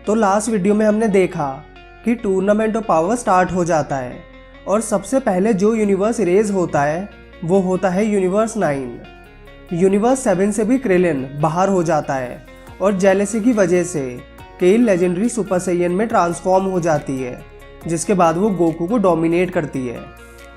तो last video में हमने देखा कि टूर्नामेंट ऑफ पावर स्टार्ट हो जाता है और सबसे पहले जो यूनिवर्स इरेज होता है वो होता है यूनिवर्स 9। यूनिवर्स 7 से भी क्रिलिन बाहर हो जाता है और जेलेसी की वजह से केल लेजेंडरी सुपर सैयन में ट्रांसफॉर्म हो जाती है, जिसके बाद वो गोकू को डोमिनेट करती है।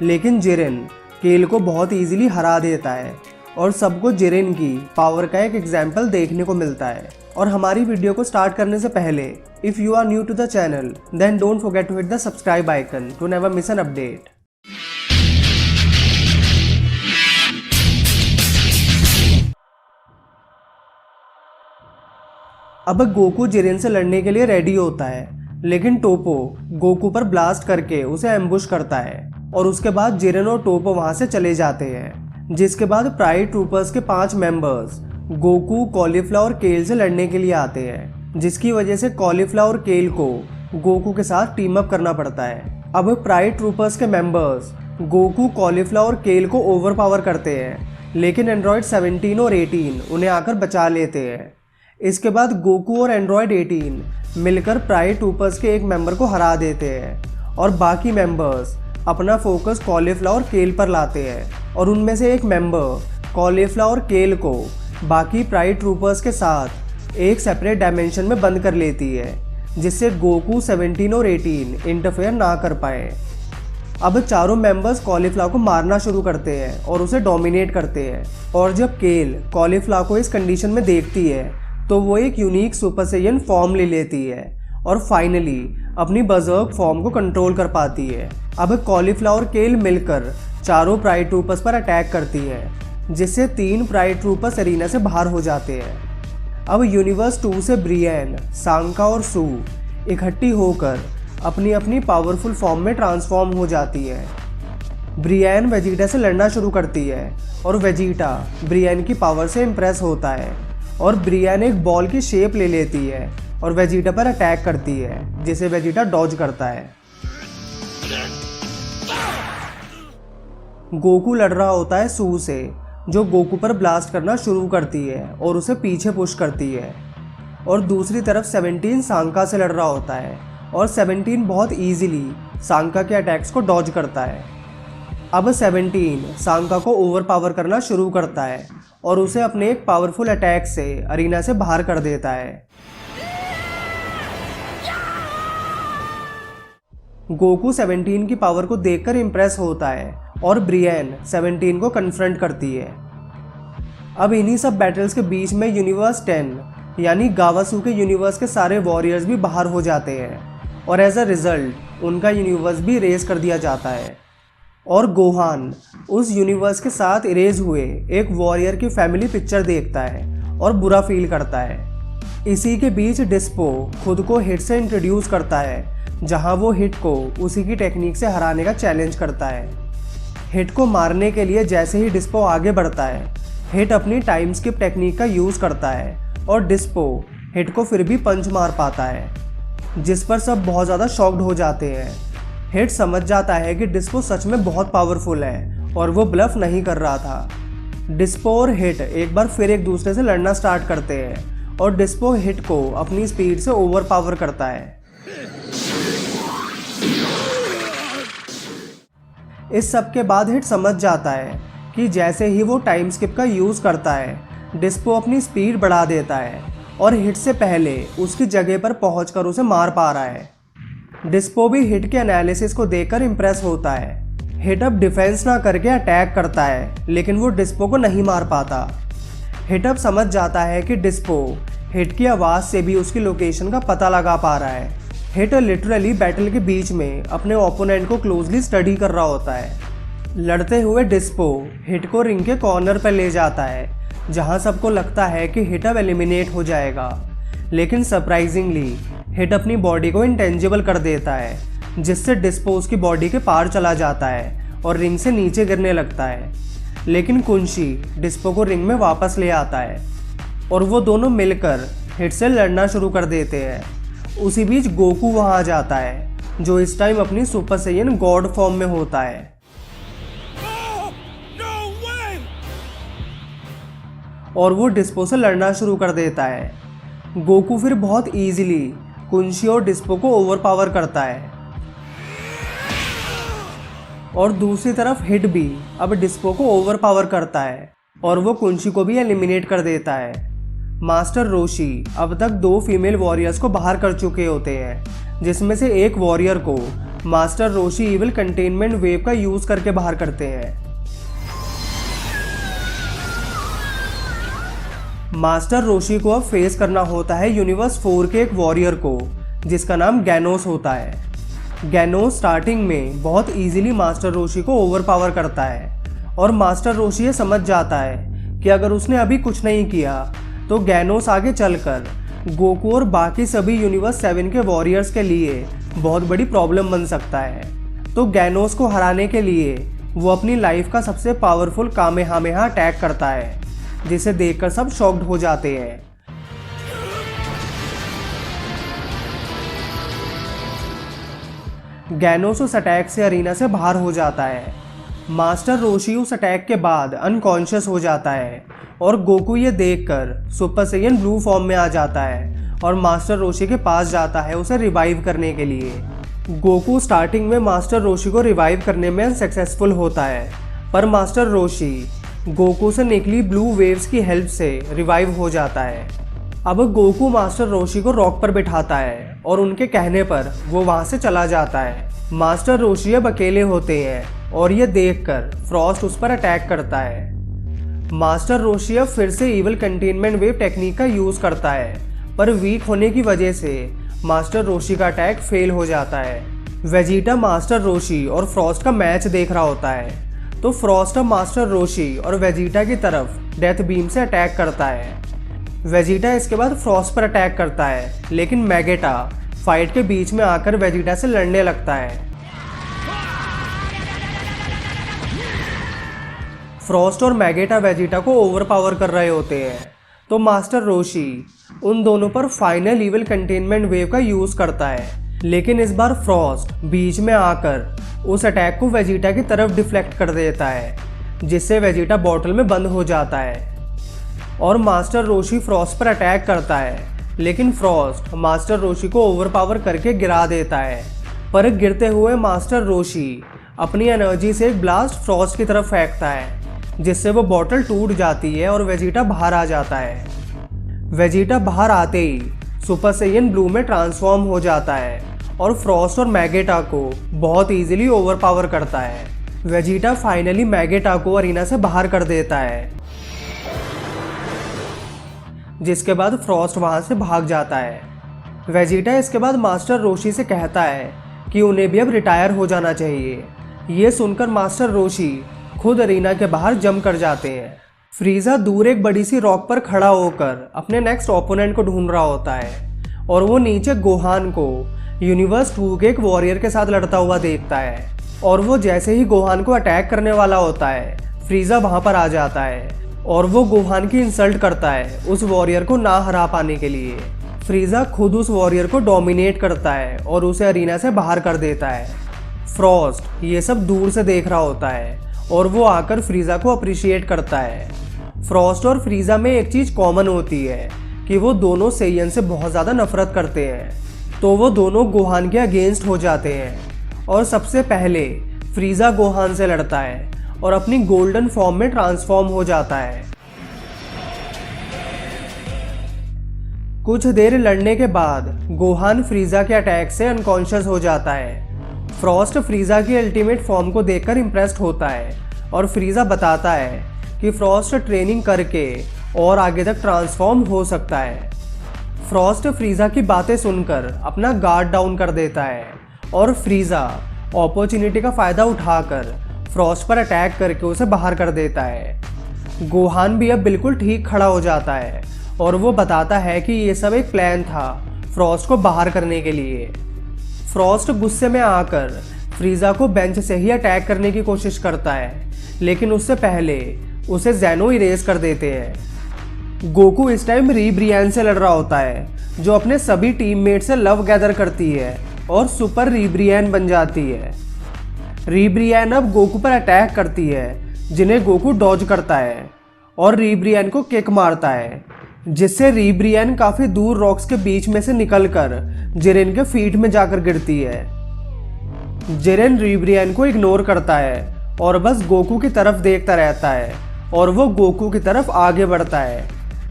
लेकिन जिरेन केल को बहुत इजीली हरा देता है और सबको जिरेन की पावर का एक एग्जाम्पल देखने को मिलता है। और हमारी वीडियो को स्टार्ट करने से पहले if you are new to the channel then don't forget to hit the subscribe icon to never miss an update. अब गोकू जिरेन से लड़ने के लिए रेडी होता है, लेकिन टोपो गोकू पर ब्लास्ट करके उसे एम्बुश करता है और उसके बाद जिरेन और टोपो वहां से चले जाते हैं। जिसके बाद प्राइड ट्रूपर्स के 5 मेंबर्स गोकू, कॉलीफ्लावर, केल से लड़ने के लिए आते हैं, जिसकी वजह से कॉलीफ्लावर केल को गोकू के साथ टीम अप करना पड़ता है। अब प्राइड ट्रूपर्स के मेंबर्स गोकू, कॉलीफ्लावर, केल को ओवरपावर करते हैं, लेकिन एंड्रॉयड 17 और 18 उन्हें आकर बचा लेते हैं। इसके बाद गोकू और एंड्रॉयड 18 मिलकर प्राइड ट्रूपर्स के एक मेंबर को हरा देते हैं और बाकी मेंबर्स अपना फोकस कॉलीफ्लावर केल पर लाते हैं और उनमें से एक मेंबर कॉलीफ्लावर केल को बाकी प्राइड ट्रूपर्स के साथ एक सेपरेट डायमेंशन में बंद कर लेती है, जिससे गोकू, 17 और 18 इंटरफेयर ना कर पाए। अब चारों मेंबर्स कॉलीफ्लावर को मारना शुरू करते हैं और उसे डोमिनेट करते हैं। और जब केल कॉलीफ्लावर को इस कंडीशन में देखती है तो वो एक यूनिक सुपर सैयन फॉर्म ले लेती है और फाइनली अपनी बर्जर्क फॉर्म को कंट्रोल कर पाती है। अब कॉलीफ्लावर केल मिलकर चारों प्राइड ट्रूपर्स पर अटैक करती है, जिससे 3 प्राइड ट्रूपर्स एरिना से बाहर हो जाते हैं। अब यूनिवर्स 2 से ब्रियन, सांका और सू इकट्ठी होकर अपनी अपनी पावरफुल फॉर्म में ट्रांसफॉर्म हो जाती है। ब्रियन वेजिटा से लड़ना शुरू करती है और वेजिटा ब्रियन की पावर से इम्प्रेस होता है और ब्रियन एक बॉल की शेप ले लेती है और वेजिटा पर अटैक करती है, जिसे वेजिटा डॉज करता है। गोकू लड़ रहा होता है सू से, जो गोकू पर ब्लास्ट करना शुरू करती है और उसे पीछे पुश करती है। और दूसरी तरफ 17 सांका से लड़ रहा होता है और 17 बहुत इजीली सांका के अटैक्स को डॉज करता है। अब 17 सांका को ओवरपावर करना शुरू करता है और उसे अपने एक पावरफुल अटैक से अरीना से बाहर कर देता है। गोकू 17 की पावर को देखकर इम्प्रेस होता है और ब्रियन 17 को कन्फ्रंट करती है। अब इन्हीं सब बैटल्स के बीच में यूनिवर्स 10 यानी गावासू के यूनिवर्स के सारे वॉरियर्स भी बाहर हो जाते हैं और एज अ रिजल्ट उनका यूनिवर्स भी इरेज कर दिया जाता है। और गोहान उस यूनिवर्स के साथ इरेज हुए एक वॉरियर की फैमिली पिक्चर देखता है और बुरा फील करता है। इसी के बीच डिस्पो खुद को हिट से इंट्रोड्यूस करता है, जहां वो हिट को उसी की टेक्निक से हराने का चैलेंज करता है। हिट को मारने के लिए जैसे ही डिस्पो आगे बढ़ता है, हिट अपनी टाइम स्किप टेक्निक का यूज़ करता है और डिस्पो हिट को फिर भी पंच मार पाता है, जिस पर सब बहुत ज़्यादा शॉक्ड हो जाते हैं। हिट समझ जाता है कि डिस्पो सच में बहुत पावरफुल है और वो ब्लफ नहीं कर रहा था। डिस्पो और हिट एक बार फिर एक दूसरे से लड़ना स्टार्ट करते हैं और डिस्पो हिट को अपनी स्पीड से ओवर पावर करता है। इस सब के बाद हिट समझ जाता है कि जैसे ही वो टाइम स्किप का यूज़ करता है, डिस्पो अपनी स्पीड बढ़ा देता है और हिट से पहले उसकी जगह पर पहुंचकर उसे मार पा रहा है। डिस्पो भी हिट के एनालिसिस को देखकर इम्प्रेस होता है। हिट अब डिफेंस ना करके अटैक करता है, लेकिन वो डिस्पो को नहीं मार पाता। हिट अब समझ जाता है कि डिस्पो हिट की आवाज़ से भी उसकी लोकेशन का पता लगा पा रहा है। हिट लिटरली बैटल के बीच में अपने ओपोनेंट को क्लोजली स्टडी कर रहा होता है। लड़ते हुए डिस्पो हिट को रिंग के कॉर्नर पर ले जाता है, जहां सबको लगता है कि हिट अब एलिमिनेट हो जाएगा, लेकिन सरप्राइजिंगली हिट अपनी बॉडी को इंटेंजिबल कर देता है, जिससे डिस्पो उसकी बॉडी के पार चला जाता है और रिंग से नीचे गिरने लगता है। लेकिन कुंशी डिस्पो को रिंग में वापस ले आता है और वो दोनों मिलकर हिट से लड़ना शुरू कर देते हैं। उसी बीच गोकू वहां आ जाता है, जो इस टाइम अपनी सुपर सैयन गॉड फॉर्म में होता है। और वो डिस्पो से लड़ना शुरू कर देता है। गोकू फिर बहुत इजीली कुंशी और डिस्पो को ओवरपावर करता है। और दूसरी तरफ हिट भी अब डिस्पो को ओवरपावर करता है और वो कुंशी को भी एलिमिनेट कर देता है। मास्टर रोशी अब तक 2 फीमेल वॉरियर्स को बाहर कर चुके होते हैं, जिसमें से एक वॉरियर को मास्टर रोशी इविल कंटेनमेंट वेव का यूज करके बाहर करते हैं। मास्टर रोशी को अब फेस करना होता है यूनिवर्स 4 के एक वॉरियर को, जिसका नाम गैनोस होता है। गैनोस स्टार्टिंग में बहुत इजीली मास्टर रोशी को ओवरपावर करता है और मास्टर रोशी ये समझ जाता है कि अगर उसने अभी कुछ नहीं किया तो गैनोस आगे चलकर गोकू और बाकी सभी यूनिवर्स 7 के वॉरियर्स के लिए बहुत बड़ी प्रॉब्लम बन सकता है। तो गैनोस को हराने के लिए वो अपनी लाइफ का सबसे पावरफुल कामेहामेहा अटैक करता है, जिसे देखकर सब शॉक्ड हो जाते हैं। गैनोस उस अटैक से अरीना से बाहर हो जाता है। मास्टर रोशी उस अटैक के बाद अनकॉन्शियस हो जाता है और गोकू ये देखकर सुपर सैयन ब्लू फॉर्म में आ जाता है और मास्टर रोशी के पास जाता है उसे रिवाइव करने के लिए। गोकू स्टार्टिंग में मास्टर रोशी को रिवाइव करने में अनसक्सेसफुल होता है, पर मास्टर रोशी गोकू से निकली ब्लू वेव्स की हेल्प से रिवाइव हो जाता है। अब गोकू मास्टर रोशी को रॉक पर बिठाता है और उनके कहने पर वो वहां से चला जाता है। मास्टर रोशी अब अकेले होते हैं और ये देखकर फ्रॉस्ट उस पर अटैक करता है। मास्टर रोशी अब फिर से इविल कंटेनमेंट वेव टेक्निक का यूज करता है, पर वीक होने की वजह से मास्टर रोशी का अटैक फेल हो जाता है। वेजिटा मास्टर रोशी और फ्रॉस्ट का मैच देख रहा होता है, तो फ्रॉस्ट अब मास्टर रोशी और वेजिटा की तरफ डेथ बीम से अटैक करता है। वेजिटा इसके बाद फ्रॉस्ट पर अटैक करता है, लेकिन मैगेटा फाइट के बीच में आकर वेजिटा से लड़ने लगता है। फ्रॉस्ट और मैगेटा वेजिटा को ओवरपावर कर रहे होते हैं, तो मास्टर रोशी उन दोनों पर फाइनल इविल कंटेनमेंट वेव का यूज करता है, लेकिन इस बार फ्रॉस्ट बीच में आकर उस अटैक को वेजिटा की तरफ डिफ्लेक्ट कर देता है, जिससे वेजिटा बॉटल में बंद हो जाता है। और मास्टर रोशी फ्रॉस्ट पर अटैक करता है, लेकिन फ्रॉस्ट मास्टर रोशी को ओवरपावर करके गिरा देता है। पर गिरते हुए मास्टर रोशी अपनी एनर्जी से एक ब्लास्ट फ्रॉस्ट की तरफ फेंकता है, जिससे वो बॉटल टूट जाती है और वेजिटा बाहर आ जाता है। वेजिटा बाहर आते ही सुपर सैयन ब्लू में ट्रांसफॉर्म हो जाता है और फ्रॉस्ट और मैगेटा को बहुत इजीली ओवरपावर करता है। वेजिटा फाइनली मैगेटा को अरीना से बाहर कर देता है, जिसके बाद फ्रॉस्ट वहां से भाग जाता है। वेजिटा इसके बाद मास्टर रोशी से कहता है कि उन्हें भी अब रिटायर हो जाना चाहिए। ये सुनकर मास्टर रोशी खुद अरीना के बाहर जंप कर जाते हैं। फ्रीजा दूर एक बड़ी सी रॉक पर खड़ा होकर अपने नेक्स्ट ओपोनेंट को ढूंढ रहा होता है और वो नीचे गोहान को यूनिवर्स 2 के एक वॉरियर के साथ लड़ता हुआ देखता है। और वो जैसे ही गोहान को अटैक करने वाला होता है, फ्रीजा वहां पर आ जाता है और वो गोहान की इंसल्ट करता है उस वॉरियर को ना हरा पाने के लिए। फ्रीजा खुद उस वॉरियर को डोमिनेट करता है और उसे अरीना से बाहर कर देता है। फ्रॉस्ट ये सब दूर से देख रहा होता है और वो आकर फ्रीजा को अप्रिशिएट करता है। फ्रॉस्ट और फ्रीजा में एक चीज कॉमन होती है कि वो दोनों सैयन से बहुत ज़्यादा नफरत करते हैं, तो वो दोनों गोहान के अगेंस्ट हो जाते हैं। और सबसे पहले फ्रीजा गोहान से लड़ता है और अपनी गोल्डन फॉर्म में ट्रांसफॉर्म हो जाता है। कुछ देर लड़ने के बाद गोहान फ्रीजा के अटैक से अनकॉन्शियस हो जाता है। फ्रॉस्ट फ्रीजा की अल्टीमेट फॉर्म को देखकर इम्प्रेस्ड होता है और फ्रीजा बताता है कि फ्रॉस्ट ट्रेनिंग करके और आगे तक ट्रांसफॉर्म हो सकता है। फ्रॉस्ट फ्रीजा की बातें सुनकर अपना गार्ड डाउन कर देता है और फ्रीजा अपॉर्चुनिटी का फ़ायदा उठाकर फ्रॉस्ट पर अटैक करके उसे बाहर कर देता है। गोहान भी अब बिल्कुल ठीक खड़ा हो जाता है और वो बताता है कि ये सब एक प्लान था फ्रॉस्ट को बाहर करने के लिए। फ्रॉस्ट गुस्से में आकर फ्रीजा को बेंच से ही अटैक करने की कोशिश करता है, लेकिन उससे पहले उसे ज़ेनो इरेज कर देते हैं। गोकू इस टाइम रीब्रियन से लड़ रहा होता है, जो अपने सभी टीममेट से लव गैदर करती है और सुपर रीब्रियन बन जाती है। रीब्रियन अब गोकू पर अटैक करती है, जिन्हें गोकू डॉज करता है और रीब्रियन को किक मारता है। जिससे रीब्रियन काफी दूर रॉक्स के बीच में से निकलकर जिरेन के फीट में जाकर गिरती है। जिरेन रीब्रियन को इग्नोर करता है और बस गोकू की तरफ देखता रहता है और वो गोकू की तरफ आगे बढ़ता है,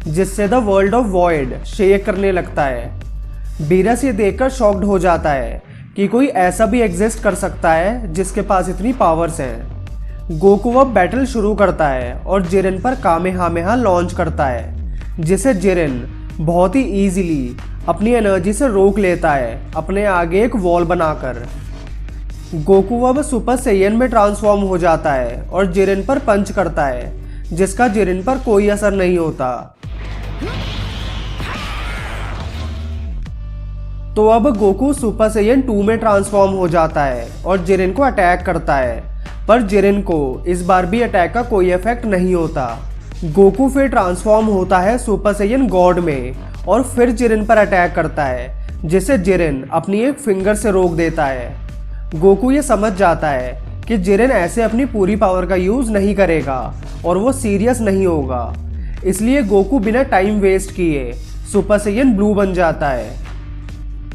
जिससे the world of void shake करने लगता है। बीरस ये देखकर शॉक्ड हो जाता है कि कोई ऐसा भी एग्जिस्ट कर सकता है जिसके पास इतनी पावर्स हैं। गोकू अब बैटल शुरू करता है और जिरेन पर कामेहामेहा लॉन्च करता है, जिसे जिरेन बहुत ही इजीली अपनी एनर्जी से रोक लेता है, अपने आगे एक वॉल बनाकर। गोकू अब सुपर सैयन में ट्रांसफॉर्म हो जाता है और जिरेन पर पंच करता है, जिसका जिरेन पर कोई असर नहीं होता। तो अब गोकू सुपर सैयन 2 में ट्रांसफॉर्म हो जाता है और जिरेन को अटैक करता है, पर जिरेन को इस बार भी अटैक का कोई इफेक्ट नहीं होता। गोकू फिर ट्रांसफॉर्म होता है सुपर सैयन गॉड में और फिर जिरेन पर अटैक करता है, जिसे जिरेन अपनी एक फिंगर से रोक देता है। गोकू ये समझ जाता है कि जिरेन ऐसे अपनी पूरी पावर का यूज नहीं करेगा और वो सीरियस नहीं होगा, इसलिए गोकू बिना टाइम वेस्ट किए सुपर सैयन ब्लू बन जाता है।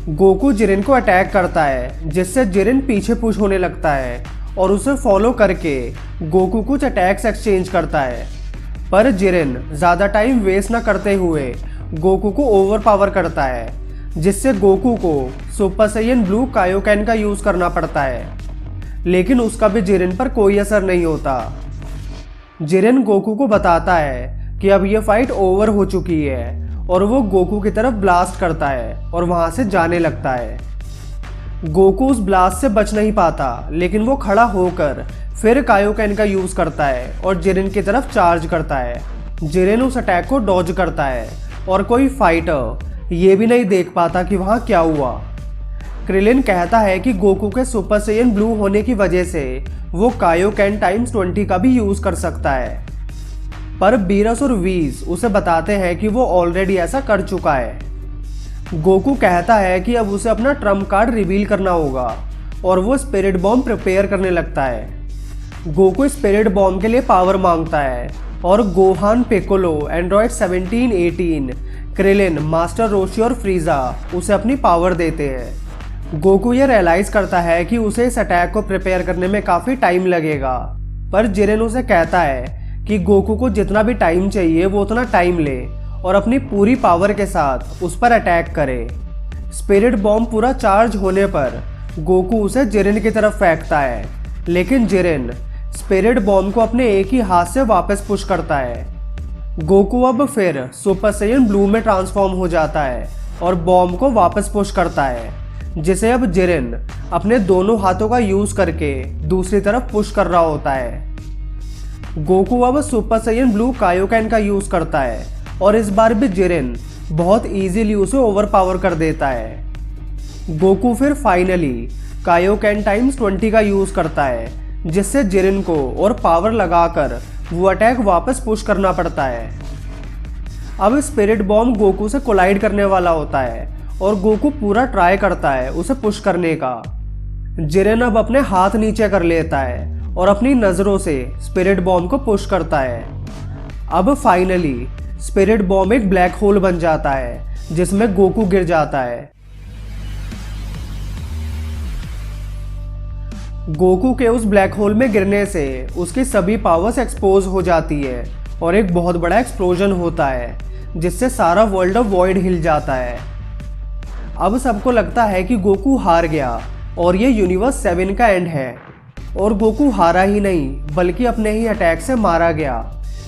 गोकू जिरेन को अटैक करता है, जिससे जिरेन पीछे पुश होने लगता है और उसे फॉलो करके गोकू कुछ अटैक्स एक्सचेंज करता है, पर जिरेन ज़्यादा टाइम वेस्ट न करते हुए गोकू को ओवर पावर करता है, जिससे गोकू को सुपर सैयन ब्लू कायोकैन का यूज़ करना पड़ता है, लेकिन उसका भी जिरेन पर कोई असर नहीं होता। जिरेन गोकू को बताता है कि अब ये फाइट ओवर हो चुकी है और वो गोकू की तरफ ब्लास्ट करता है और वहां से जाने लगता है। गोकू उस ब्लास्ट से बच नहीं पाता, लेकिन वो खड़ा होकर फिर कायोकैन का यूज करता है और जिरेन की तरफ चार्ज करता है। जिरेन उस अटैक को डॉज करता है और कोई फाइटर ये भी नहीं देख पाता कि वहां क्या हुआ। क्रिलिन कहता है कि गोकू के सुपर सैयन ब्लू होने की वजह से वो कायोकैन ×20 का भी यूज कर सकता है, पर बीरस और वीज उसे बताते हैं कि वो ऑलरेडी ऐसा कर चुका है। गोकू कहता है कि अब उसे अपना ट्रम्प कार्ड रिवील करना होगा और वो स्पिरिट बॉम्ब प्रिपेयर करने लगता है। गोकू स्पिरिट बॉम्ब के लिए पावर मांगता है और Gohan, Piccolo, Android 17, 18, Krillin, Master Roshi और फ्रीजा उसे अपनी पावर देते हैं। गोकू ये रियलाइज करता है कि उसे इस अटैक को प्रिपेयर करने में काफ़ी टाइम लगेगा, पर जिरेन उसे कहता है कि गोकू को जितना भी टाइम चाहिए वो उतना टाइम ले और अपनी पूरी पावर के साथ उस पर अटैक करे। स्पिरिट बॉम्ब पूरा चार्ज होने पर गोकू उसे जिरेन की तरफ फेंकता है, लेकिन जिरेन स्पिरिट बॉम्ब को अपने एक ही हाथ से वापस पुश करता है। गोकू अब फिर सुपर सैयन ब्लू में ट्रांसफॉर्म हो जाता है और बॉम्ब को वापस पुश करता है, जिसे अब जिरेन अपने दोनों हाथों का यूज करके दूसरी तरफ पुश कर रहा होता है। गोकू अब सुपर सैयन ब्लू कायोकैन का यूज करता है और इस बार भी जिरेन बहुत इजीली उसे ओवर पावर कर देता है। गोकू फिर फाइनली कायोकैन ×20 का यूज करता है, जिससे जिरेन को और पावर लगाकर वो अटैक वापस पुश करना पड़ता है। अब स्पिरिट बॉम्ब गोकू से कोलाइड करने वाला होता है और गोकू पूरा ट्राई करता है उसे पुश करने का। जिरेन अब अपने हाथ नीचे कर लेता है और अपनी नज़रों से स्पिरिट बॉम्ब को पुश करता है। अब फाइनली स्पिरिट बॉम्ब एक ब्लैक होल बन जाता है, जिसमें गोकू गिर जाता है। गोकू के उस ब्लैक होल में गिरने से उसकी सभी पावर्स एक्सपोज हो जाती है और एक बहुत बड़ा एक्सप्लोजन होता है, जिससे सारा वर्ल्ड ऑफ वॉइड हिल जाता है। अब सबको लगता है कि गोकू हार गया और ये यूनिवर्स 7 का एंड है, और गोकू हारा ही नहीं बल्कि अपने ही अटैक से मारा गया,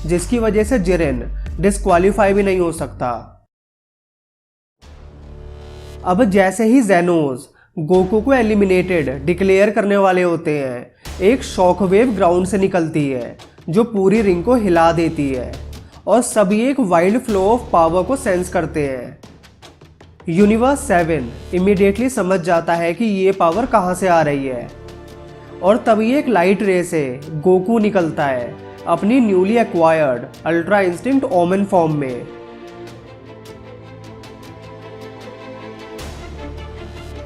जिसकी वजह से जिरेन डिस्क्वालीफाई भी नहीं हो सकता। अब जैसे ही जेनोस गोकू को एलिमिनेटेड डिक्लेयर करने वाले होते हैं, एक शॉक वेव ग्राउंड से निकलती है जो पूरी रिंग को हिला देती है और सभी एक वाइल्ड फ्लो ऑफ पावर को सेंस करते हैं। यूनिवर्स 7 इमीडिएटली समझ जाता है कि ये पावर कहाँ से आ रही है, और तभी एक लाइट रे से गोकू निकलता है अपनी newly acquired ultra instinct omen form में।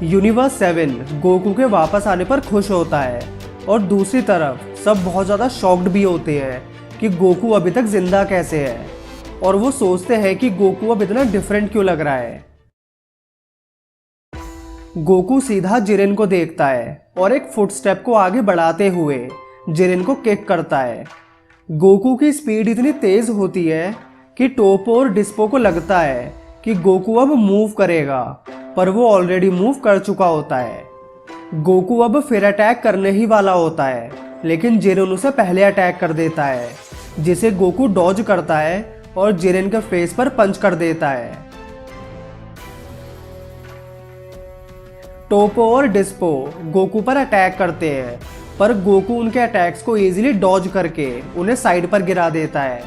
यूनिवर्स 7 गोकू के वापस आने पर खुश होता है और दूसरी तरफ सब बहुत ज़्यादा शॉक्ड भी होते हैं कि गोकू अभी तक जिंदा कैसे है। और वो सोचते हैं कि गोकू अब इतना डिफरेंट क्यों लग रहा है। गोकू सीधा जिरेन को देखता है और एक फुटस्टेप को आगे बढ़ाते हुए जिरेन को किक करता है। गोकू की स्पीड इतनी तेज होती है कि टोपो और डिस्पो को लगता है कि गोकू अब मूव करेगा, पर वो ऑलरेडी मूव कर चुका होता है। गोकू अब फिर अटैक करने ही वाला होता है, लेकिन जिरेन उसे पहले अटैक कर देता है, जिसे गोकू डॉज करता है और जिरेन के फेस पर पंच कर देता है। टोपो और डिस्पो गोकू पर अटैक करते हैं, पर गोकू उनके अटैक्स को इजीली डॉज करके उन्हें साइड पर गिरा देता है।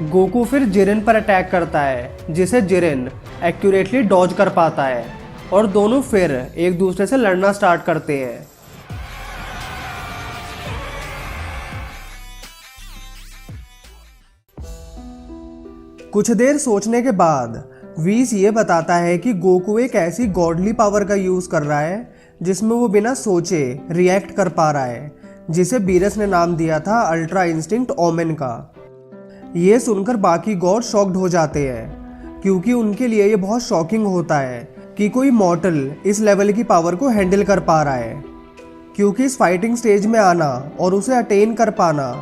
गोकू फिर जिरेन पर अटैक करता है, जिसे जिरेन एक्यूरेटली डॉज कर पाता है और दोनों फिर एक दूसरे से लड़ना स्टार्ट करते हैं। कुछ देर सोचने के बाद वीस ये बताता है कि गोकू एक ऐसी गॉडली पावर का यूज कर रहा है जिसमें वो बिना सोचे रिएक्ट कर पा रहा है, जिसे बीरस ने नाम दिया था अल्ट्रा इंस्टिंक्ट ओमेन का। ये सुनकर बाकी गॉड शॉक्ड हो जाते हैं, क्योंकि उनके लिए ये बहुत शॉकिंग होता है कि कोई मॉर्टल इस लेवल की पावर को हैंडल कर पा रहा है, क्योंकि इस फाइटिंग स्टेज में आना और उसे अटेन कर पाना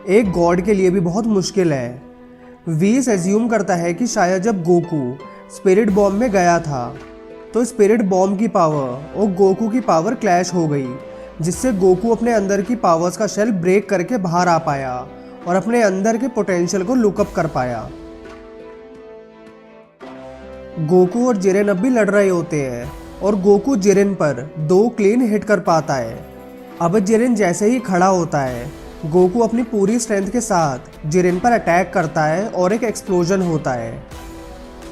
एक गॉड के लिए भी बहुत मुश्किल है। वीस एज्यूम करता है कि शायद जब गोकू स्पिरिट बॉम्ब में गया था तो स्पिरिट बॉम्ब की पावर और गोकू की पावर क्लैश हो गई, जिससे गोकू अपने अंदर की पावर्स का शेल ब्रेक करके बाहर आ पाया और अपने अंदर के पोटेंशियल को लुकअप कर पाया। गोकू और जिरेन अब भी लड़ रहे होते हैं और गोकू जिरेन पर 2 क्लीन हिट कर पाता है। अब जिरेन जैसे ही खड़ा होता है, गोकू अपनी पूरी स्ट्रेंथ के साथ जिरेन पर अटैक करता है और एक एक्सप्लोजन होता है।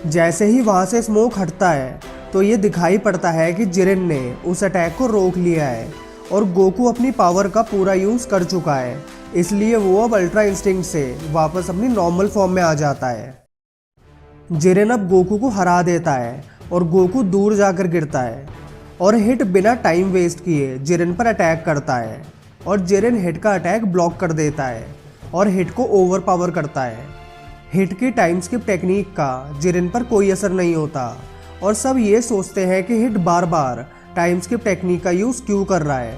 जैसे ही वहाँ से स्मोक हटता है तो ये दिखाई पड़ता है कि जिरेन ने उस अटैक को रोक लिया है और गोकू अपनी पावर का पूरा यूज़ कर चुका है, इसलिए वो अब अल्ट्रा इंस्टिंक्ट से वापस अपनी नॉर्मल फॉर्म में आ जाता है। जिरेन अब गोकू को हरा देता है और गोकू दूर जाकर गिरता है और हिट बिना टाइम वेस्ट किए जिरेन पर अटैक करता है और जिरेन हिट का अटैक ब्लॉक कर देता है और हिट को ओवर पावर करता है। हिट की टाइम स्किप टेक्निक का जिरेन पर कोई असर नहीं होता और सब ये सोचते हैं कि हिट बार बार टाइम स्किप टेक्निक का यूज़ क्यों कर रहा है।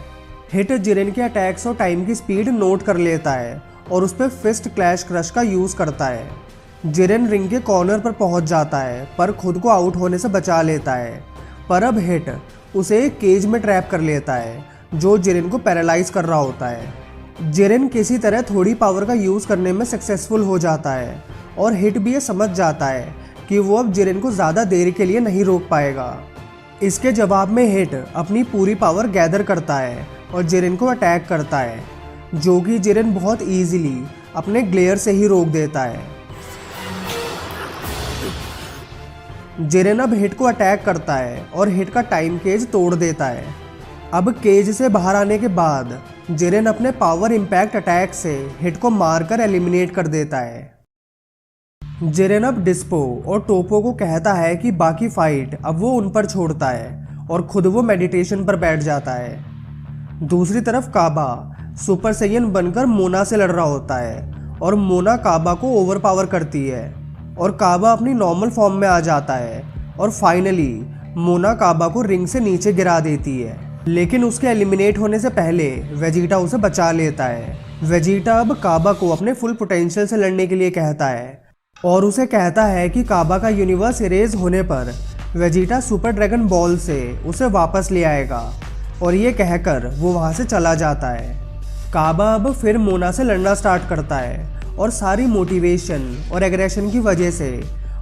हिट जिरेन के अटैक्स और टाइम की स्पीड नोट कर लेता है और उस पर फिस्ट क्लैश क्रश का यूज़ करता है। जिरेन रिंग के कॉर्नर पर पहुंच जाता है, पर खुद को आउट होने से बचा लेता है। पर अब हिट उसे एक केज में ट्रैप कर लेता है जो जिरेन को पैरालाइज कर रहा होता है। जिरेन किसी तरह थोड़ी पावर का यूज़ करने में सक्सेसफुल हो जाता है और हिट भी ये समझ जाता है कि वो अब जिरेन को ज़्यादा देर के लिए नहीं रोक पाएगा। इसके जवाब में हिट अपनी पूरी पावर गैदर करता है और जिरेन को अटैक करता है, जो कि जिरेन बहुत ईजिली अपने ग्लेयर से ही रोक देता है। जिरेन अब हिट को अटैक करता है और हिट का टाइम केज तोड़ देता है। अब केज से बाहर आने के बाद जिरेन अपने पावर इम्पैक्ट अटैक से हिट को मारकर एलिमिनेट कर देता है। जिरेन अब डिस्पो और टोपो को कहता है कि बाकी फाइट अब वो उन पर छोड़ता है और खुद वो मेडिटेशन पर बैठ जाता है। दूसरी तरफ काबा सुपर सैयन बनकर मोना से लड़ रहा होता है और मोना काबा को ओवर पावर करती है और काबा अपनी नॉर्मल फॉर्म में आ जाता है और फाइनली मोना काबा को रिंग से नीचे गिरा देती है, लेकिन उसके एलिमिनेट होने से पहले वेजिटा उसे बचा लेता है। वेजिटा अब काबा को अपने फुल पोटेंशियल से लड़ने के लिए कहता है और उसे कहता है कि काबा का यूनिवर्स इरेज होने पर वेजिटा सुपर ड्रैगन बॉल से उसे वापस ले आएगा और ये कहकर वो वहाँ से चला जाता है। काबा अब फिर मोना से लड़ना स्टार्ट करता है और सारी मोटिवेशन और एग्रेशन की वजह से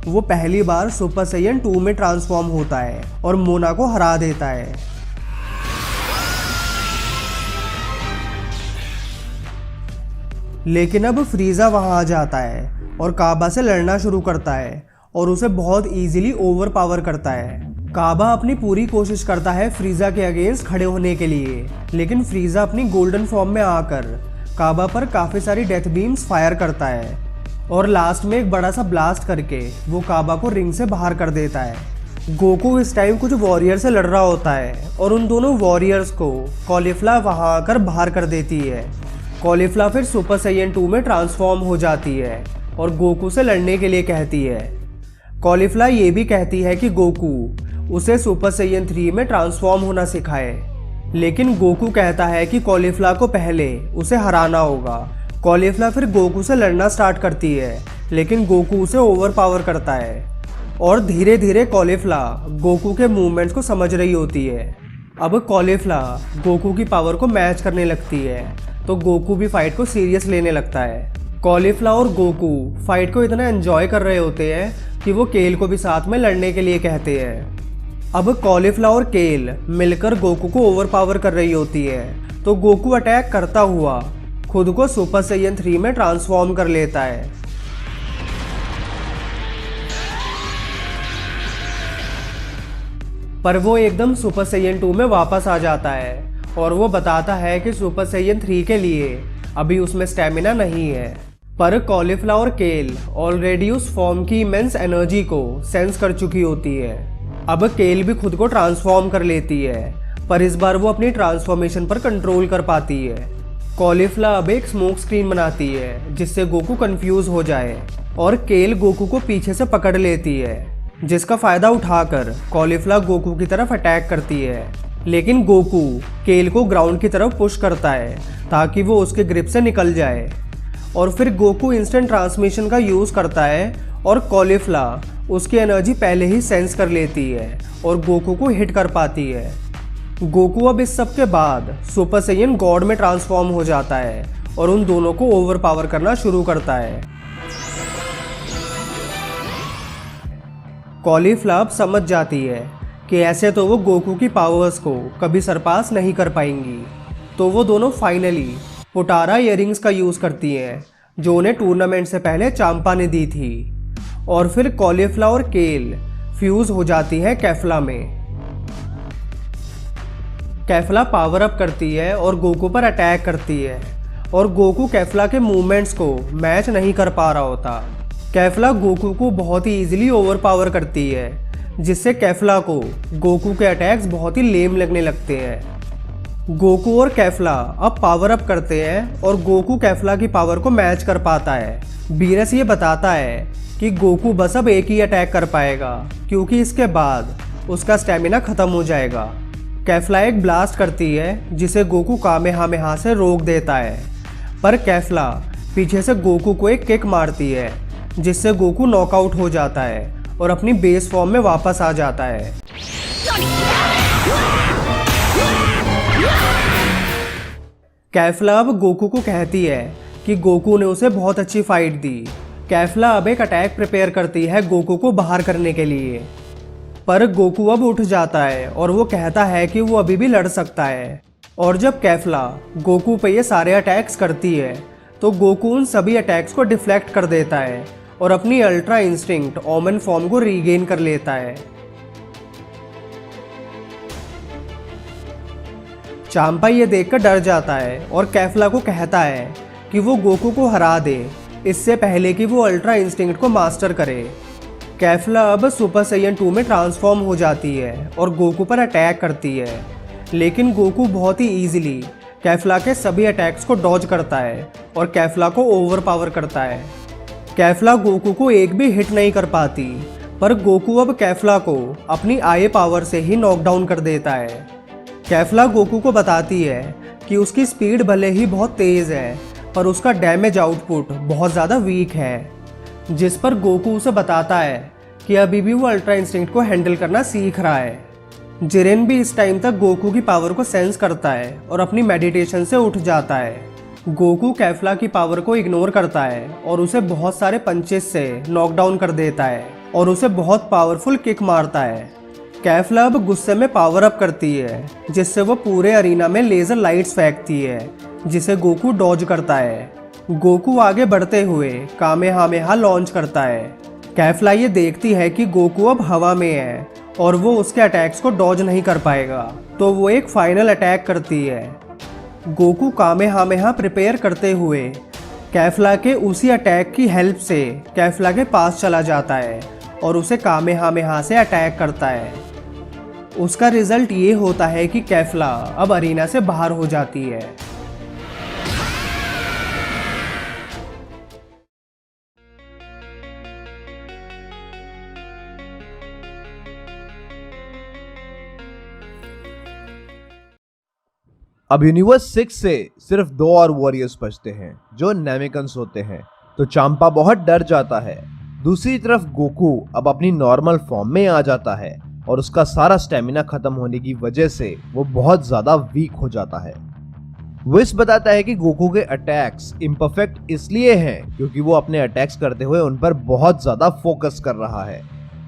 वो पहली बार सुपर सैयन 2 में ट्रांसफॉर्म होता है और मोना को हरा देता है। लेकिन अब फ्रीज़ा वहाँ आ जाता है और काबा से लड़ना शुरू करता है और उसे बहुत इजीली ओवर पावर करता है। काबा अपनी पूरी कोशिश करता है फ्रीज़ा के अगेंस्ट खड़े होने के लिए, लेकिन फ्रीज़ा अपनी गोल्डन फॉर्म में आकर काबा पर काफ़ी सारी डेथ बीम्स फायर करता है और लास्ट में एक बड़ा सा ब्लास्ट करके वो काबा को रिंग से बाहर कर देता है। गोकू इस टाइम कुछ वॉरियर से लड़ रहा होता है और उन दोनों वॉरियर्स को कॉलीफ्लावर वहाँ आकर बाहर कर देती है। कॉलीफ्लावर फिर सुपर सैयन 2 में ट्रांसफॉर्म हो जाती है और गोकू से लड़ने के लिए कहती है। कॉलीफ्लावर ये भी कहती है कि गोकू उसे सुपर सैयन 3 में ट्रांसफॉर्म होना सिखाए, लेकिन गोकू कहता है कि कॉलीफ्लावर को पहले उसे हराना होगा। कॉलीफ्लावर फिर गोकू से लड़ना स्टार्ट करती है, लेकिन गोकू उसे ओवरपावर करता है और धीरे धीरे कॉलीफ्लावर गोकू के मूवमेंट्स को समझ रही होती है। अब कॉलीफ्लावर गोकू की पावर को मैच करने लगती है, तो गोकू भी फाइट को सीरियस लेने लगता है। कॉलीफ्लावर और गोकू फाइट को इतना एंजॉय कर रहे होते हैं कि वो केल को भी साथ में लड़ने के लिए कहते हैं। अब कॉलीफ्लावर और केल मिलकर गोकू को ओवरपावर कर रही होती है, तो गोकू अटैक करता हुआ खुद को सुपर सैयन 3 में ट्रांसफॉर्म कर लेता है। पर वो एकदम सुपर सैयन 2 में वापस आ जाता है और वो बताता है कि सुपर सैयन 3 के लिए अभी उसमें स्टेमिना नहीं है। पर कॉलीफ्लावर और केल ऑलरेडी उस फॉर्म की इमेंस एनर्जी को सेंस कर चुकी होती है। अब केल भी खुद को ट्रांसफॉर्म कर लेती है, पर इस बार वो अपनी ट्रांसफॉर्मेशन पर कंट्रोल कर पाती है। कॉलीफ्लावर अब एक स्मोक स्क्रीन बनाती है जिससे गोकू कंफ्यूज हो जाए और केल गोकू को पीछे से पकड़ लेती है, जिसका फायदा उठाकर कॉलीफ्लावर गोकू की तरफ अटैक करती है। लेकिन गोकू केल को ग्राउंड की तरफ पुश करता है ताकि वो उसके ग्रिप से निकल जाए, और फिर गोकू इंस्टेंट ट्रांसमिशन का यूज़ करता है और कॉलीफ्लावर उसकी एनर्जी पहले ही सेंस कर लेती है और गोकू को हिट कर पाती है। गोकू अब इस सब के बाद सुपर सैयन गॉड में ट्रांसफॉर्म हो जाता है और उन दोनों को ओवरपावर करना शुरू करता है। कॉलीफ्लावर समझ जाती है कि ऐसे तो वो गोकू की पावर्स को कभी सरपास नहीं कर पाएंगी, तो वो दोनों फाइनली पोटारा इयररिंग्स का यूज़ करती हैं जो उन्हें टूर्नामेंट से पहले चांपा ने दी थी। और फिर कॉलीफ्लावर और केल फ्यूज हो जाती है कैफला में। कैफला पावर अप करती है और गोकू पर अटैक करती है, और गोकू कैफला के मूवमेंट्स को मैच नहीं कर पा रहा होता। कैफला गोकू को बहुत ही इजीली ओवरपावर करती है, जिससे कैफला को गोकू के अटैक्स बहुत ही लेम लगने लगते हैं। गोकू और कैफला अब पावर अप करते हैं और गोकू कैफला की पावर को मैच कर पाता है। बीरस ये बताता है कि गोकू बस अब एक ही अटैक कर पाएगा क्योंकि इसके बाद उसका स्टेमिना खत्म हो जाएगा। कैफला एक ब्लास्ट करती है जिसे गोकू कामेहामेहा से रोक देता है, पर कैफला पीछे से गोकू को एक किक मारती है जिससे गोकू नॉकआउट हो जाता है और अपनी बेस फॉर्म में वापस आ जाता है। कैफला अब गोकू को कहती है कि गोकू ने उसे बहुत अच्छी फाइट दी। कैफला अब एक अटैक प्रिपेयर करती है गोकू को बाहर करने के लिए, पर गोकू अब उठ जाता है और वो कहता है कि वो अभी भी लड़ सकता है। और जब कैफला गोकू पे ये सारे अटैक्स करती है तो गोकू उन सभी अटैक्स को डिफ्लेक्ट कर देता है और अपनी अल्ट्रा इंस्टिंक्ट ओमेन फॉर्म को रीगेन कर लेता है। चांपा ये देखकर डर जाता है और कैफला को कहता है कि वो गोकू को हरा दे इससे पहले कि वो अल्ट्रा इंस्टिंक्ट को मास्टर करे। कैफला अब सुपर सैयन 2 में ट्रांसफॉर्म हो जाती है और गोकू पर अटैक करती है, लेकिन गोकू बहुत ही ईजिली कैफला के सभी अटैक्स को डॉज करता है और कैफला को ओवरपावर करता है। कैफला गोकू को एक भी हिट नहीं कर पाती, पर गोकू अब कैफला को अपनी आई पावर से ही नॉकडाउन कर देता है। कैफला गोकू को बताती है कि उसकी स्पीड भले ही बहुत तेज़ है, पर उसका डैमेज आउटपुट बहुत ज़्यादा वीक है, जिस पर गोकू उसे बताता है कि अभी भी वो अल्ट्रा इंस्टिंक्ट को हैंडल करना सीख रहा है। जिरेन भी इस टाइम तक गोकू की पावर को सेंस करता है और अपनी मेडिटेशन से उठ जाता है। गोकू कैफला की पावर को इग्नोर करता है और उसे बहुत सारे पंचेस से नॉकडाउन कर देता है और उसे बहुत पावरफुल किक मारता है। कैफला अब गुस्से में पावर अप करती है जिससे वो पूरे अरीना में लेजर लाइट्स फेंकती है, जिसे गोकू डॉज करता है। गोकू आगे बढ़ते हुए कामेहामेहा लॉन्च करता है। कैफला ये देखती है कि गोकू अब हवा में है और वो उसके अटैक्स को डॉज नहीं कर पाएगा, तो वो एक फाइनल अटैक करती है। गोकू कामेहामेहा प्रिपेयर करते हुए कैफला के उसी अटैक की हेल्प से कैफला के पास चला जाता है और उसे कामेहामेहा से अटैक करता है। उसका रिजल्ट ये होता है कि कैफला अब अरीना से बाहर हो जाती है। अब यूनिवर्स 6 से सिर्फ 2 और वॉरियर्स बचते हैं जो नेमिकन्स होते हैं, तो चांपा बहुत डर जाता है। दूसरी तरफ गोकू अब अपनी नॉर्मल फॉर्म में आ जाता है और उसका सारा स्टेमिना खत्म होने की वजह से वो बहुत ज्यादा वीक हो जाता है। विस बताता है कि गोकू के अटैक्स इम्परफेक्ट इसलिए हैं क्योंकि वो अपने अटैक्स करते हुए उन पर बहुत ज्यादा फोकस कर रहा है,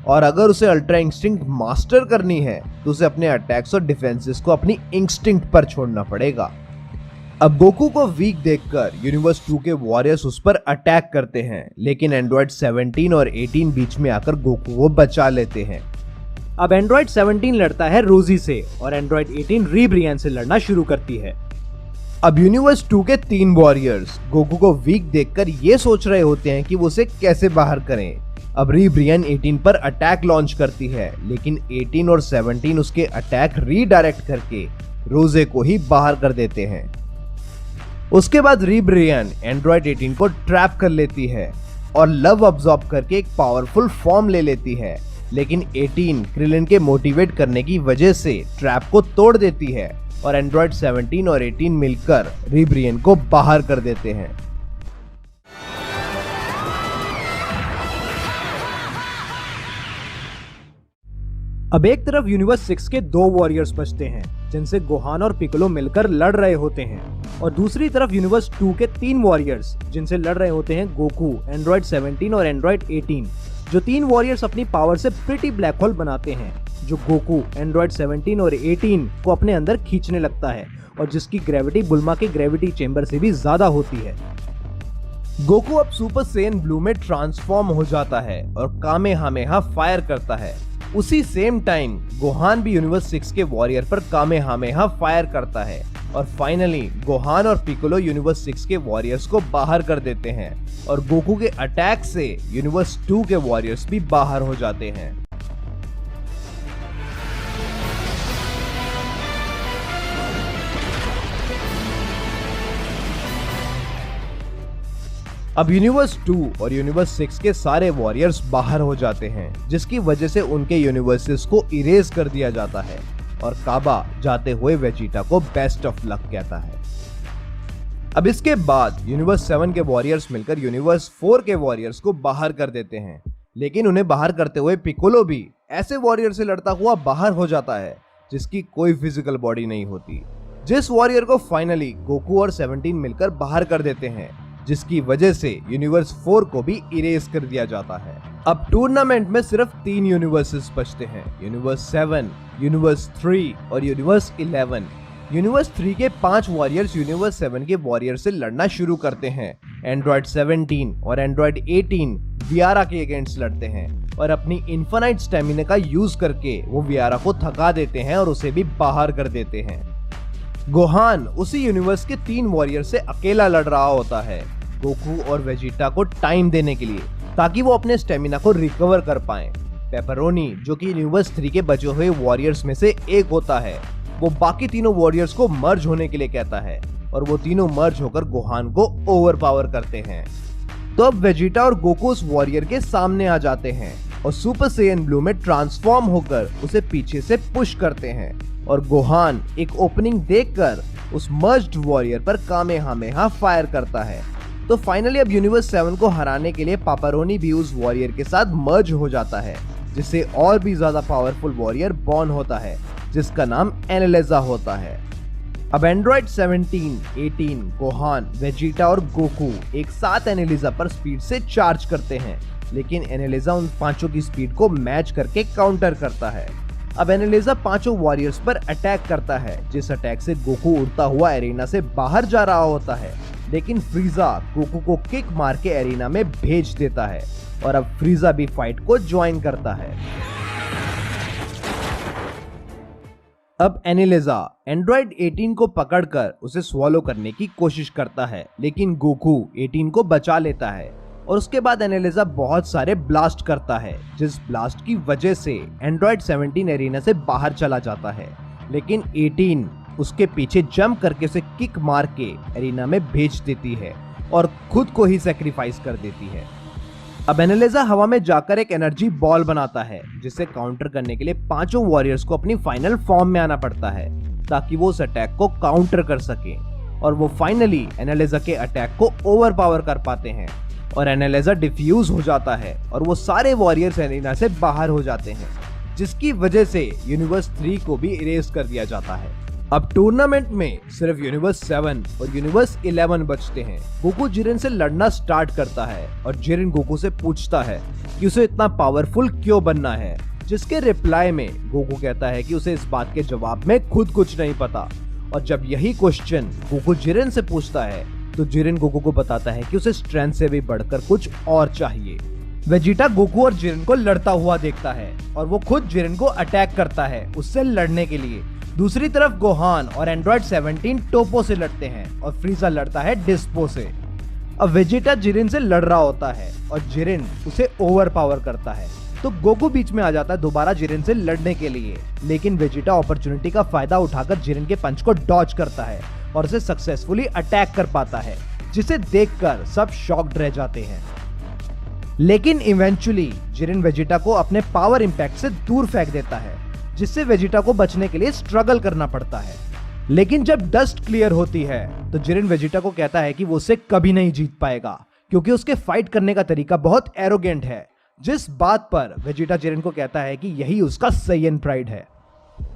और अगर उसे अल्ट्रा इंस्टिंक्ट मास्टर करनी है तो उसे अपने अटैक्स और डिफेंसेस को अपनी इंस्टिंक्ट पर छोड़ना पड़ेगा। अब गोकू को वीक देखकर यूनिवर्स 2 के वॉरियर्स उस पर अटैक करते हैं, लेकिन एंड्रॉइड 17 और 18 बीच में आकर गोकू को बचा लेते हैं। अब एंड्रॉइड 17 लड़ता है रोजी से और एंड्रॉइड 18 रीब्रियन से लड़ना शुरू करती है। अब यूनिवर्स 2 के 3 वॉरियर्स गोकू को वीक देखकर ये सोच रहे होते हैं कि वो उसे कैसे बाहर करें। अब रीब्रियन 18 पर अटैक लॉन्च करती है, लेकिन 18 और 17 उसके अटैक रीडायरेक्ट करके रोजे को ही बाहर कर देते हैं। उसके बाद रीब्रियन एंड्रॉइड 18 को ट्रैप कर लेती है और लव अब्सॉर्ब करके एक पावरफुल फॉर्म ले लेती है, लेकिन 18 क्रिलिन के मोटिवेट करने की वजह से ट्रैप को तोड़ देती है और एंड्रॉइड 17 और 18 मिलकर रीब्रियन को बाहर कर देते हैं। अब एक तरफ यूनिवर्स 6 के 2 वॉरियर्स बचते हैं जिनसे गोहान और पिकोलो मिलकर लड़ रहे होते हैं, और दूसरी तरफ यूनिवर्स 2 के 3 वॉरियर्स जिनसे लड़ रहे होते हैं गोकू, एंड्रॉइड 17 और एंड्रॉइड 18। जो 3 वॉरियर्स अपनी पावर से प्रिटी ब्लैक होल बनाते हैं जो गोकू, एंड्रॉइड 17 और 18 को अपने अंदर खींचने लगता है और जिसकी ग्रेविटी बुल्मा के ग्रेविटी चेंबर से भी ज्यादा होती है। गोकू अब सुपर सेन ब्लू में ट्रांसफॉर्म हो जाता है और कामेहामेहा फायर करता है। उसी सेम टाइम गोहान भी यूनिवर्स 6 के वॉरियर पर कामेहामेहा फायर करता है और फाइनली गोहान और पिकोलो यूनिवर्स 6 के वॉरियर्स को बाहर कर देते हैं और गोकू के अटैक से यूनिवर्स 2 के वॉरियर्स भी बाहर हो जाते हैं। अब यूनिवर्स 2 और यूनिवर्स 6 के सारे वॉरियर्स बाहर हो जाते हैं, जिसकी वजह से उनके यूनिवर्सेस को इरेज कर दिया जाता है और काबा जाते हुए वेजिटा को बेस्ट ऑफ लक कहता है। अब इसके बाद यूनिवर्स 7 के वॉरियर्स मिलकर यूनिवर्स 4 के वॉरियर्स को बाहर कर देते हैं, लेकिन उन्हें बाहर करते हुए पिकोलो भी ऐसे वॉरियर से लड़ता हुआ बाहर हो जाता है जिसकी कोई फिजिकल बॉडी नहीं होती, जिस वॉरियर को फाइनली गोकू और 17 मिलकर बाहर कर देते हैं, जिसकी वजह से यूनिवर्स 4 को भी इरेज कर दिया जाता है। अब टूर्नामेंट में सिर्फ 3 यूनिवर्सेस बचते हैं, यूनिवर्स 7, यूनिवर्स 3 और यूनिवर्स 11। यूनिवर्स 3 के 5 वॉरियर्स यूनिवर्स 7 के वॉरियर से लड़ना शुरू करते हैं। एंड्रॉइड 17 और एंड्रॉइड 18 वियारा के अगेंस्ट लड़ते हैं और अपनी इन्फिनाइट स्टेमिना का यूज करके वो वियारा को थका देते हैं और उसे भी बाहर कर देते हैं। गोहान उसी यूनिवर्स के 3 वॉरियर से अकेला लड़ रहा होता है, गोकू और वेजिटा को टाइम देने के लिए ताकि वो अपने स्टेमिना को रिकवर कर पाएं। पेपरोनी जो कि यूनिवर्स 3 के बचे हुए वॉरियर्स में से एक होता है, वो बाकी तीनों वॉरियर्स को मर्ज होने के लिए कहता है और वो तीनों मर्ज होकर गोहान को ओवरपावर करते हैं। तो अब वेजिटा और गोकू उस वॉरियर के सामने आ जाते हैं और सुपर सेयन ब्लू में ट्रांसफॉर्म होकर उसे पीछे से पुश करते हैं और गोहान एक ओपनिंग देखकर उस मर्ज्ड वॉरियर पर कामेहामेहा फायर करता है। तो फाइनली अब यूनिवर्स 7 को हराने के लिए पापरोनी भी उस वॉरियर के साथ मर्ज हो जाता है, जिससे और भी ज्यादा पावरफुल वॉरियर बॉर्न होता है जिसका नाम एनालेजा होता है। अब एंड्रॉइड 17, 18, गोहान, वेजिटा और गोकू एक साथ एनालेजा पर स्पीड से चार्ज करते हैं, लेकिन एनालेजा उन पांचों की स्पीड को मैच करके काउंटर करता है। अब एनालेजा पांचों वॉरियर्स पर अटैक करता है, जिस अटैक से गोकू उड़ता हुआ एरिना से बाहर जा रहा होता है, लेकिन फ्रीजा गोकू को किक मार के एरिना में भेज देता है और अब फ्रीजा भी फाइट को ज्वाइन करता है। अब एनालेजा एंड्रॉइड 18 को पकड़कर उसे स्वॉलो करने की कोशिश करता है, लेकिन गोकू 18 को बचा लेता है और उसके बाद एनालेजा बहुत सारे ब्लास्ट करता है, जिस ब्लास्ट की वजह से एंड्रॉइड 17 एरिना से बाहर चला जाता है, लेकिन 18 उसके पीछे जंप करके उसे किक मार के एरिना में भेज देती है और खुद को ही सैक्रिफाइस कर देती है। अब एनालेजा हवा में जाकर एक एनर्जी बॉल बनाता है, जिसे काउंटर करने के लिए पांचों वॉरियर्स को अपनी फाइनल फॉर्म में आना पड़ता है। ताकि वो उस अटैक को काउंटर कर सके, और वो फाइनली एनालिजा के अटैक को ओवरपावर कर पाते हैं और एनालिजा डिफ्यूज हो जाता है और वो सारे वॉरियर्स एरिना से बाहर हो जाते हैं, जिसकी वजह से यूनिवर्स 3 को भी इरेज कर दिया जाता है। अब टूर्नामेंट में सिर्फ यूनिवर्स 7 और यूनिवर्स 11 बचते हैं। गोकू जिरेन से लड़ना स्टार्ट करता है और जिरेन गोकू से पूछता है कि उसे इतना पावरफुल क्यों बनना है, जिसके रिप्लाई में गोकू कहता है कि उसे इस बात के जवाब में खुद कुछ नहीं पता। और जब यही क्वेश्चन गोकू जिरेन से पूछता है तो जिरेन गोकू को बताता है कि उसे स्ट्रेंथ से भी बढ़कर कुछ और चाहिए। वेजिटा गोकू और जिरेन को लड़ता हुआ देखता है और वो खुद जिरेन को अटैक करता है उससे लड़ने के लिए। दूसरी तरफ गोहान और एंड्रॉइड 17 टोपो से लड़ते हैं और फ्रीजा लड़ता है डिस्पो से। अब वेजिटा जिरेन से लड़ रहा होता है और जिरेन उसे ओवर पावर करता है, तो गोकू बीच में आ जाता है दोबारा जिरेन से लड़ने के लिए, लेकिन वेजिटा अपॉर्चुनिटी का फायदा उठाकर जिरेन के पंच को डॉज करता है और उसे सक्सेसफुली अटैक कर पाता है, जिसे देखकर सब शॉक्ड रह जाते हैं। लेकिन इवेंचुअली जिरेन वेजिटा को अपने पावर इंपैक्ट से दूर फेंक देता है, जिससे वेजिटा को बचने के लिए स्ट्रगल करना पड़ता है। लेकिन जब डस्ट क्लियर होती है तो जिरेन वेजिटा को कहता है कि वो उसे कभी नहीं जीत पाएगा, क्योंकि उसके फाइट करने का तरीका बहुत एरोगेंट है, जिस बात पर वेजिटा जिरेन को कहता है कि यही उसका सैयन प्राइड है।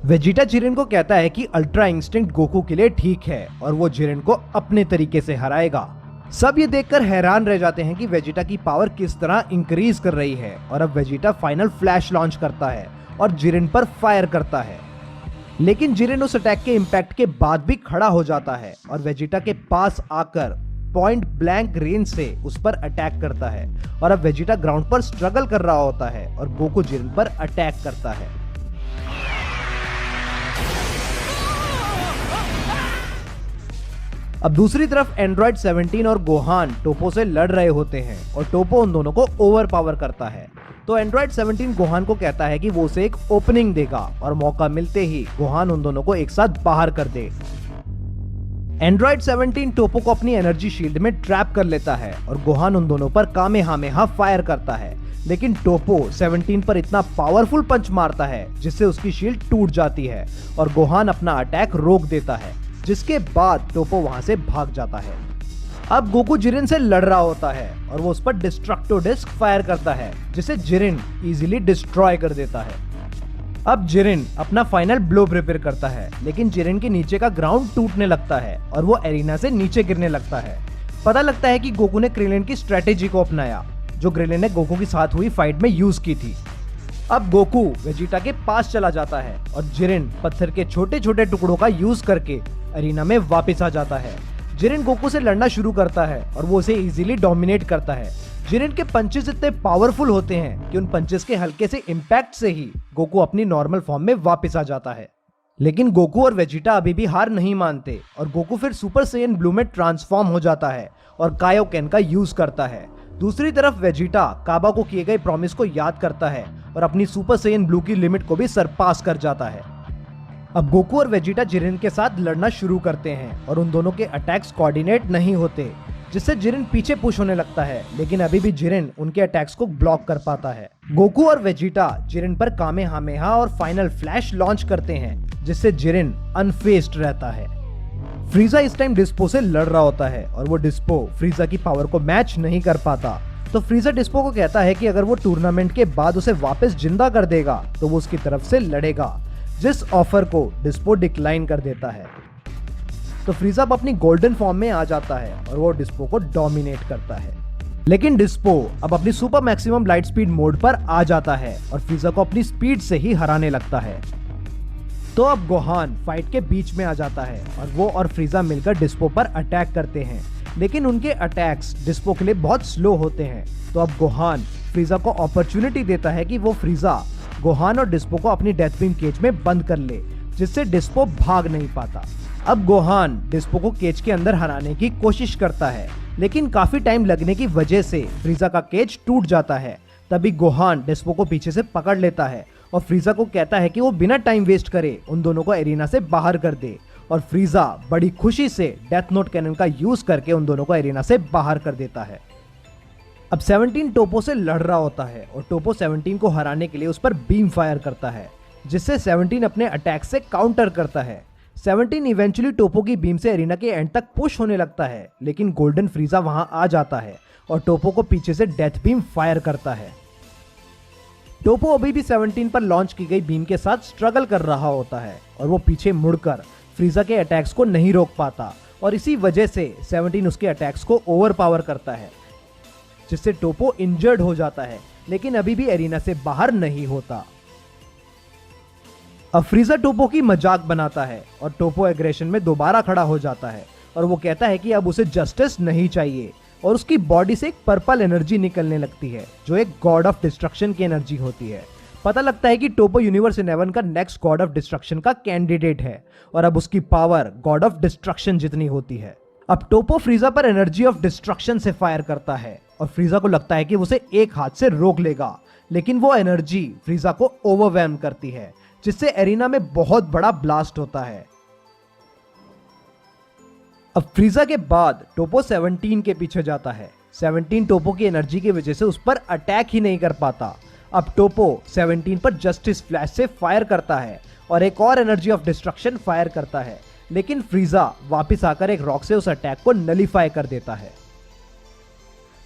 वेजिटा जिरेन को कहता है कि अल्ट्रा इंस्टिंक्ट गोकू के लिए ठीक है और वो जिरेन को अपने तरीके से हराएगा। सब ये देखकर हैरान रह जाते हैं कि वेजिटा की पावर किस तरह इंक्रीज कर रही है, और अब वेजिटा फाइनल फ्लैश लॉन्च करता है और जिरेन पर फायर करता है। लेकिन जिरेन उस अटैक के इंपैक्ट के बाद भी खड़ा हो जाता है और वेजिटा के पास आकर पॉइंट ब्लैंक रेंज से उस पर अटैक करता है, और अब वेजिटा ग्राउंड पर स्ट्रगल कर रहा होता है और गोकू जिरेन पर अटैक करता है। अब दूसरी तरफ एंड्रॉइड 17 और गोहान टोपो से लड़ रहे होते हैं और टोपो उन दोनों को ओवर पावर करता है। तो एंड्रॉइड 17 गोहान को कहता है कि वो उसे एक ओपनिंग देगा और मौका मिलते ही गोहान उन दोनों को एक साथ बाहर कर दे। एंड्रॉइड 17 टोपो को अपनी एनर्जी शील्ड में ट्रैप कर लेता है और गोहान उन दोनों पर कामेहामेहा फायर करता है, लेकिन टोपो 17 पर इतना पावरफुल पंच मारता है जिससे उसकी शील्ड टूट जाती है और गोहान अपना अटैक रोक देता है, जिसके बाद टोपो वहां से भाग जाता है। अब गोकू जिरेन से लड़ रहा होता है और वो उस पर डिस्ट्रक्टो डिस्क फायर करता है, जिसे जिरेन इजीली डिस्ट्रॉय कर देता है। अब जिरेन अपना फाइनल ब्लो प्रिपेयर करता है, लेकिन जिरेन के नीचे का ग्राउंड टूटने लगता है और वो एरिना से नीचे गिरने लगता है। पता लगता है कि गोकू ने क्रिलिन की स्ट्रेटेजी को अपनाया, जो क्रिलिन ने गोकू के साथ हुई फाइट में यूज की थी। अब गोकू वेजिटा के पास चला जाता है और जिरेन पत्थर के छोटे छोटे टुकड़ों का यूज करके एरिना में वापस आ जाता है। जिरेन गोकू से लड़ना शुरू करता है और वो उसे इजीली डोमिनेट करता है। जिरेन के पंचेस इतने पावरफुल होते हैं कि उन पंचेस के हल्के से इम्पैक्ट से ही गोकू अपनी नॉर्मल फॉर्म में वापस आ जाता है। लेकिन गोकू और वेजिटा अभी भी हार नहीं मानते और गोकू फिर सुपर सैयन ब्लू में ट्रांसफॉर्म हो जाता है और कायोकेन का यूज करता है। दूसरी तरफ वेजिटा काबा को किए गए प्रॉमिस को याद करता है और अपनी सुपर सैयन ब्लू की लिमिट को भी सरपास कर जाता है। अब गोकू और वेजिटा जिरेन के साथ लड़ना शुरू करते हैं और उन दोनों के अटैक्स कोऑर्डिनेट नहीं होते, जिससे जिरेन पीछे पुश होने लगता है, लेकिन अभी भी जिरेन उनके अटैक्स को ब्लॉक कर पाता है। गोकू और वेजिटा जिरेन पर कामेहामेहा और फाइनल फ्लैश लॉन्च करते हैं, जिससे जिरेन अनफेस्ड रहता है। फ्रीजा इस टाइम डिस्पो से लड़ रहा होता है और वो डिस्पो फ्रीजा की पावर को मैच नहीं कर पाता, तो फ्रीजा डिस्पो को कहता है कि अगर वो टूर्नामेंट के बाद उसे वापस जिंदा कर देगा तो वो उसकी तरफ से लड़ेगा, जिस ऑफर को डिस्पो डिक्लाइन कर देता है। तो फ्रीजा अब अपनी गोल्डन फॉर्म में आ जाता है और वो डिस्पो को डोमिनेट करता है। लेकिन डिस्पो अब अपनी super maximum light speed mode पर आ जाता है और फ्रीजा को अपनी स्पीड से ही हराने लगता है। तो अब गोहान फाइट के बीच में आ जाता है और वो और फ्रीजा मिलकर डिस्पो पर अटैक करते हैं, लेकिन उनके अटैक्स डिस्पो के लिए बहुत स्लो होते हैं। तो अब गोहान फ्रीजा को अपॉर्चुनिटी देता है कि वो फ्रीजा गोहान और डिस्पो को अपनी डेथ बीम केज में बंद कर ले, जिससे डिस्पो भाग नहीं पाता। अब गोहान डिस्पो को केज के अंदर हराने की कोशिश करता है, लेकिन काफी टाइम लगने की वजह से फ्रीजा का केज टूट जाता है। तभी गोहान डिस्पो को पीछे से पकड़ लेता है और फ्रीजा को कहता है कि वो बिना टाइम वेस्ट करे उन दोनों को एरिना से बाहर कर दे, और फ्रीजा बड़ी खुशी से डेथ नोट कैनन का यूज करके उन दोनों को एरिना से बाहर कर देता है। अब 17 टोपो से लड़ रहा होता है और टोपो 17 को हराने के लिए उस पर बीम फायर करता है, जिससे 17 अपने अटैक से काउंटर करता है। 17 इवेंचुअली टोपो की बीम से एरिना के एंड तक पुश होने लगता है, लेकिन गोल्डन फ्रीजा वहां आ जाता है और टोपो को पीछे से डेथ बीम फायर करता है। टोपो अभी भी 17 पर लॉन्च की गई बीम के साथ स्ट्रगल कर रहा होता है और वो पीछे मुड़कर फ्रीजा के अटैक्स को नहीं रोक पाता और इसी वजह से 17 उसके अटैक्स को ओवरपावर करता है, जिससे टोपो इंजर्ड हो जाता है, लेकिन अभी भी एरिना से बाहर नहीं होता। अब फ्रीजा टोपो की मजाक बनाता है और टोपो एग्रेशन में दोबारा खड़ा हो जाता है और वो कहता है कि अब उसे जस्टिस नहीं चाहिए और उसकी बॉडी से एक पर्पल एनर्जी निकलने लगती है जो एक गॉड ऑफ डिस्ट्रक्शन की एनर्जी होती है। पता लगता है कि टोपो यूनिवर्स 11 का नेक्स्ट गॉड ऑफ डिस्ट्रक्शन का कैंडिडेट है और अब उसकी पावर गॉड ऑफ डिस्ट्रक्शन जितनी होती है। अब टोपो फ्रीजा पर एनर्जी ऑफ डिस्ट्रक्शन से फायर करता है और फ्रीजा को लगता है कि उसे एक हाथ से रोक लेगा, लेकिन वो एनर्जी फ्रीजा को ओवरवेल्म करती है, जिससे एरिना में बहुत बड़ा ब्लास्ट होता है। अब फ्रीजा के बाद टोपो 17 के पीछे जाता है। 17 टोपो की एनर्जी की वजह से उस पर अटैक ही नहीं कर पाता। अब टोपो 17 पर जस्टिस फ्लैश से फायर करता है और एक और एनर्जी ऑफ डिस्ट्रक्शन फायर करता है, लेकिन फ्रीजा वापस आकर एक रॉक से उस अटैक को नलीफाई कर देता है।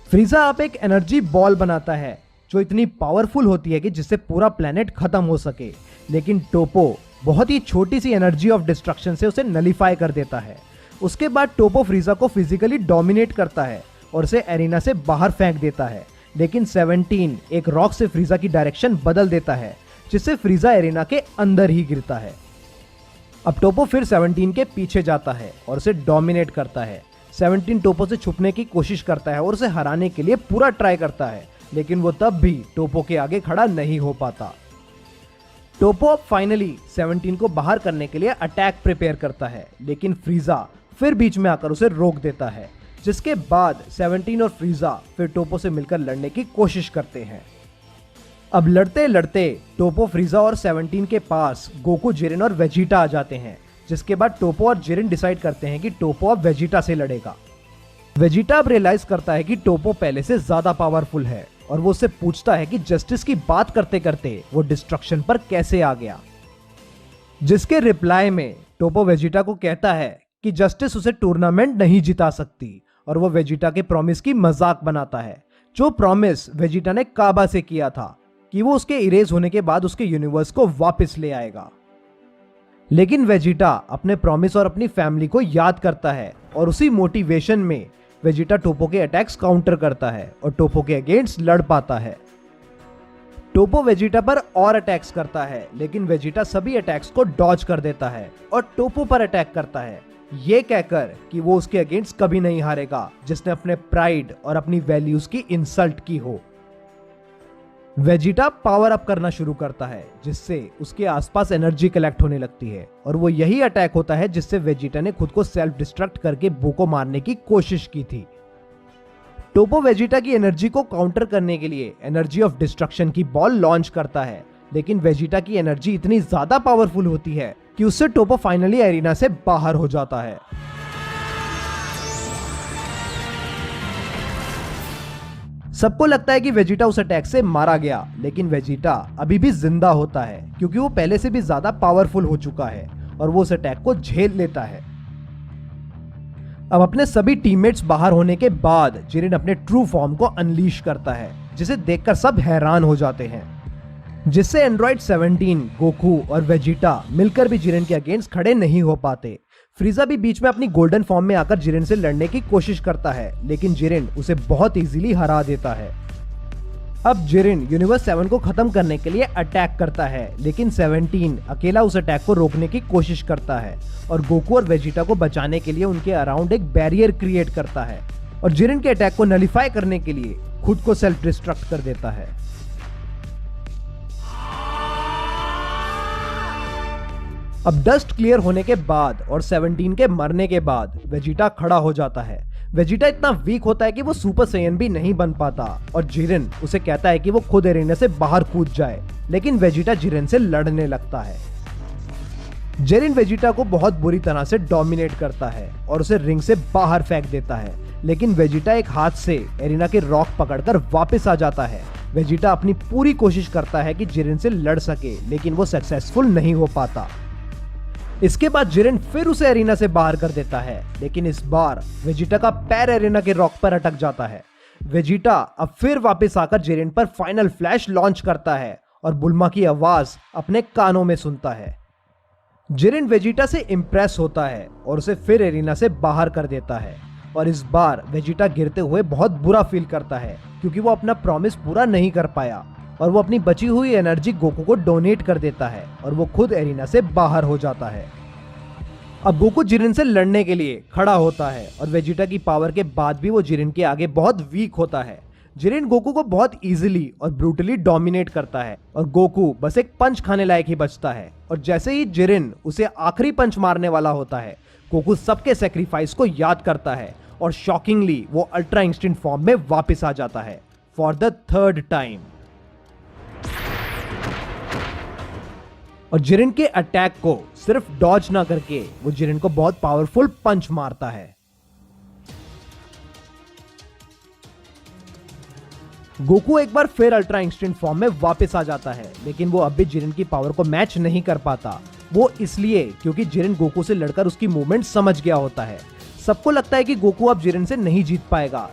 फ्रीजा अब एक एनर्जी बॉल बनाता है जो इतनी पावरफुल होती है कि जिससे पूरा प्लेनेट खत्म हो सके, लेकिन टोपो बहुत ही छोटी सी एनर्जी ऑफ डिस्ट्रक्शन से उसे नलीफाई कर देता है। उसके बाद टोपो फ्रीजा को फिजिकली डोमिनेट करता है और उसे एरिना से बाहर फेंक देता है, लेकिन 17 एक रॉक से फ्रीजा की डायरेक्शन बदल देता है, जिससे फ्रीजा एरिना के अंदर ही गिरता है। अब टोपो फिर 17 के पीछे जाता है और उसे डोमिनेट करता है। 17 टोपो से छुपने की कोशिश करता है और उसे हराने के लिए पूरा ट्राई करता है, लेकिन वो तब भी टोपो के आगे खड़ा नहीं हो पाता। टोपो अब फाइनली 17 को बाहर करने के लिए अटैक प्रिपेयर करता है, लेकिन फ्रीजा फिर बीच में आकर उसे रोक देता है, जिसके बाद 17 और फ्रीजा फिर टोपो से मिलकर लड़ने की कोशिश करते हैं। अब लड़ते लड़ते टोपो फ्रीजा और 17 के पास गोकू, जिरेन और वेजिटा आ जाते हैं, जिसके बाद टोपो और जिरेन डिसाइड करते हैं कि टोपो अब वेजिटा से लड़ेगा। वेजिटा अब रियलाइज करता है कि टोपो पहले से ज्यादा पावरफुल है और वो उससे पूछता है कि जस्टिस की बात करते करते वो डिस्ट्रक्शन पर कैसे आ गया, जिसके रिप्लाई में टोपो वेजिटा को कहता है कि जस्टिस उसे टूर्नामेंट नहीं जिता सकती और वो वेजिटा के प्रॉमिस की मजाक बनाता है, जो प्रॉमिस वेजिटा ने काबा से किया था कि वो उसके इरेज होने के बाद उसके यूनिवर्स को वापस ले आएगा। लेकिन वेजिटा अपने प्रॉमिस और अपनी फैमिली को याद करता है और उसी मोटिवेशन में वेजिटा टोपो के अटैक्स काउंटर करता है और टोपो के अगेंस्ट लड़ पाता है। टोपो वेजिटा पर और अटैक्स करता है, लेकिन वेजिटा सभी अटैक्स को डॉज कर देता है और टोपो पर अटैक करता है, ये कहकर कि वो उसके अगेंस्ट कभी नहीं हारेगा जिसने अपने प्राइड और अपनी वैल्यूज की इंसल्ट की हो। वेजिटा पावर अप करना शुरू करता है, जिससे उसके आसपास एनर्जी कलेक्ट होने लगती है और वो यही अटैक होता है जिससे वेजिटा ने खुद को सेल्फ डिस्ट्रक्ट करके बू को मारने की कोशिश की थी। टोपो वेजिटा की एनर्जी को काउंटर करने के लिए एनर्जी ऑफ डिस्ट्रक्शन की बॉल लॉन्च करता है, लेकिन वेजिटा की एनर्जी इतनी ज्यादा पावरफुल होती है कि उससे टोपो फाइनली एरिना से बाहर हो जाता है। सबको लगता है कि वेजिटा उस अटैक से मारा गया, लेकिन वेजिटा अभी भी जिंदा होता है क्योंकि वो पहले से भी ज्यादा पावरफुल हो चुका है और वो उस अटैक को झेल लेता है। अब अपने सभी टीममेट्स बाहर होने के बाद जिरेन अपने ट्रू फॉर्म को अनलीश करता है, जिसे देखकर सब हैरान हो जाते हैं, जिससे एंड्रॉइड 17, गोकू और वेजिटा मिलकर भी जिरेन के अगेंस्ट खड़े नहीं हो पाते। फ्रीजा भी बीच में अपनी गोल्डन फॉर्म में आकर जिरेन से लड़ने की कोशिश करता है, लेकिन जिरेन उसे बहुत इजीली हरा देता है। अब जिरेन यूनिवर्स 7 को खत्म करने के लिए अटैक करता है, लेकिन 17 अकेला उस अटैक को रोकने की कोशिश करता है और गोकू और वेजिटा को बचाने के लिए उनके अराउंड एक बैरियर क्रिएट करता है और जिरेन के अटैक को नलिफाई करने के लिए खुद को सेल्फ डिस्ट्रक्ट कर देता है। अब डस्ट क्लियर होने के बाद और 17 के मरने के बाद वेजिटा खड़ा हो जाता है। वेजिटा इतना वीक होता है कि वो सुपर सैयन भी नहीं बन पाता और जिरेन उसे कहता है कि वो खुद एरिना से बाहर कूद जाए, लेकिन वेजिटा जिरेन से लड़ने लगता है। जिरेन वेजिटा को बहुत बुरी तरह से डोमिनेट करता है और उसे रिंग से बाहर फेंक देता है, लेकिन वेजिटा एक हाथ से एरिना के रॉक पकड़कर वापस आ जाता है। वेजिटा अपनी पूरी कोशिश करता है कि जिरेन से लड़ सके, लेकिन वो सक्सेसफुल नहीं हो पाता। इसके बाद जिरेन फिर उसे एरिना से बाहर कर देता है, लेकिन इस बार वेजिटा का पैर एरिना के रॉक पर अटक जाता है। वेजिटा अब फिर वापस आकर जिरेन पर फाइनल फ्लैश लॉन्च करता है और बुल्मा की आवाज अपने कानों में सुनता है। जिरेन वेजिटा से इंप्रेस होता है और उसे फिर एरिना से बाहर कर देता है, और इस बार वेजिटा गिरते हुए बहुत बुरा फील करता है क्योंकि वो अपना प्रॉमिस पूरा नहीं कर पाया, और वो अपनी बची हुई एनर्जी गोकू को डोनेट कर देता है और वो खुद एरिना से बाहर हो जाता है। अब गोकू जिरेन से लड़ने के लिए खड़ा होता है और वेजिटा की पावर के बाद भी वो जिरेन के आगे बहुत वीक होता है। जिरेन गोकू को बहुत इजीली और ब्रूटली डोमिनेट करता है और गोकू बस एक पंच खाने लायक ही बचता है, और जैसे ही जिरेन उसे आखिरी पंच मारने वाला होता है, गोकू सबके सेक्रीफाइस को याद करता है और शॉकिंगली वो अल्ट्रा इंस्टेंट फॉर्म में वापस आ जाता है फॉर द थर्ड टाइम। और जिरेन के अटैक को सिर्फ डॉज ना करके वो जिरेन को बहुत पावरफुल पंच मारता है। गोकू एक बार फिर अल्ट्रा इंस्टेंट फॉर्म में वापस आ जाता है, लेकिन वो अब भी जिरेन की पावर को मैच नहीं कर पाता। वो इसलिए क्योंकि जिरेन गोकू से लड़कर उसकी मूवमेंट समझ गया होता है। सबको लगता है कि गोकू अब जिरेन से नहीं जीत पाएगा।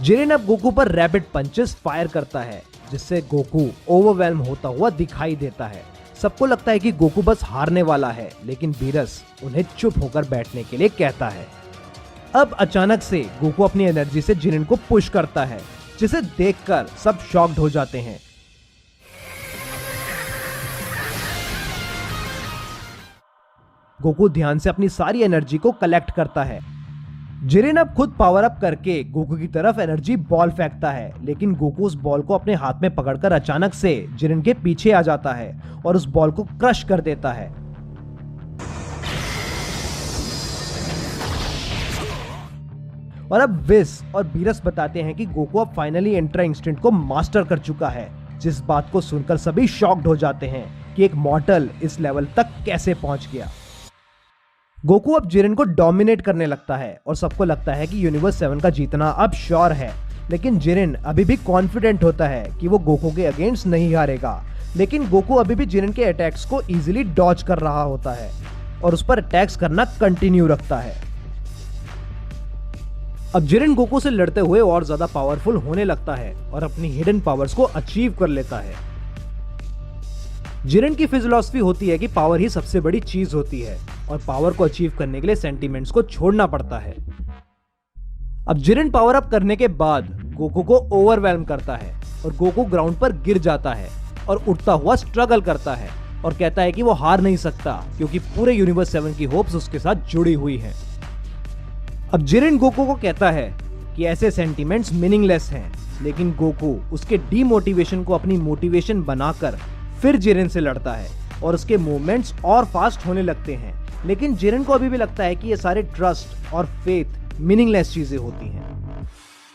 जिरेन अब गोकू पर रैपिड पंचेस फायर करता है, जिससे गोकू ओवरवेल्म होता हुआ दिखाई देता है। सबको लगता है कि गोकू बस हारने वाला है, लेकिन बीरस उन्हें चुप होकर बैठने के लिए कहता है। अब अचानक से गोकू अपनी एनर्जी से जिरेन को पुश करता है, जिसे देखकर सब शॉक्ड हो जाते हैं। गोकू ध्यान से अपनी सारी एनर्जी को कलेक्ट करता है। जिरेन अब खुद पावर अप करके गोकू की तरफ एनर्जी बॉल फेंकता है, लेकिन गोकू उस बॉल को अपने हाथ में पकड़कर अचानक से जिरेन के पीछे आ जाता है और उस बॉल को क्रश कर देता है। और अब विस और बीरस बताते हैं कि गोकू अब फाइनली अल्ट्रा इंस्टेंट को मास्टर कर चुका है, जिस बात को सुनकर सभी शॉक्ड हो जाते हैं कि एक मॉर्टल इस लेवल तक कैसे पहुंच गया। गोकू अब जिरेन को डोमिनेट करने लगता है और सबको लगता है कि यूनिवर्स 7 का जीतना अब श्योर है, लेकिन जिरेन अभी भी कॉन्फिडेंट होता है कि वो गोकू के अगेंस्ट नहीं हारेगा। लेकिन गोकू अभी भी जिरेन के अटैक्स को इजीली डॉज कर रहा होता है और उस पर अटैक्स करना कंटिन्यू रखता है। अब जिरेन गोकू से लड़ते हुए और ज्यादा पावरफुल होने लगता है और अपनी हिडन पावर्स को अचीव कर लेता है। जिरेन की फिलॉसफी होती है कि पावर ही सबसे बड़ी चीज होती है और पावर को अचीव करने के लिए सेंटीमेंट्स को छोड़ना पड़ता है। अब जिरेन पावर अप करने के बाद गोकू को ओवरवेल्म करता है और गोकू ग्राउंड पर गिर जाता है और उठता हुआ स्ट्रगल करता है और कहता है कि वो हार नहीं सकता क्योंकि पूरे यूनिवर्स 7 की होप्स उसके साथ जुड़ी हुई हैं। अब जिरेन गोकू को कहता है कि ऐसे सेंटीमेंट्स मीनिंगलेस हैं, लेकिन गोकू उसके डीमोटिवेशन को अपनी मोटिवेशन बनाकर फिर जिरेन से लड़ता है और उसके मूवमेंट्स और फास्ट होने लगते हैं। लेकिन जिरेन को अभी भी लगता है कि ये सारे ट्रस्ट और फेथ मीनिंगलेस चीजें होती हैं।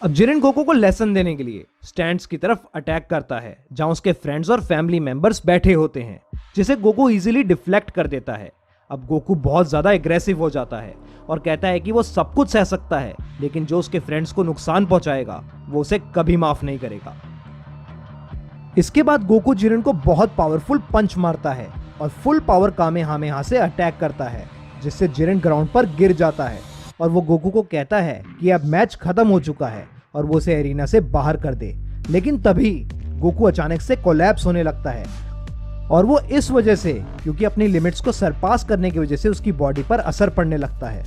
अब जिरेन गोकू को लेसन देने के लिए स्टैंड्स की तरफ अटैक करता है, जहां उसके फ्रेंड्स और फैमिली मेंबर्स बैठे होते हैं, जिसे गोकू इजीली डिफ्लेक्ट कर देता है। अब गोकू बहुत ज्यादा एग्रेसिव हो जाता है और कहता है कि वो सब कुछ सह सकता है, लेकिन जो उसके फ्रेंड्स को नुकसान पहुंचाएगा वो उसे कभी माफ नहीं करेगा। इसके बाद गोकू जिरेन को बहुत पावरफुल पंच मारता है और फुल पावर कामेहामेहा से अटैक करता है, जिससे जिरेन ग्राउंड पर गिर जाता है और वो गोकू को कहता है कि अब मैच खत्म हो चुका है और वो उसे एरिना से बाहर कर दे। लेकिन तभी गोकू अचानक से कोलैप्स होने लगता है और वो इस वजह से क्योंकि अपनी लिमिट्स को सरपास करने की वजह से उसकी बॉडी पर असर पड़ने लगता है।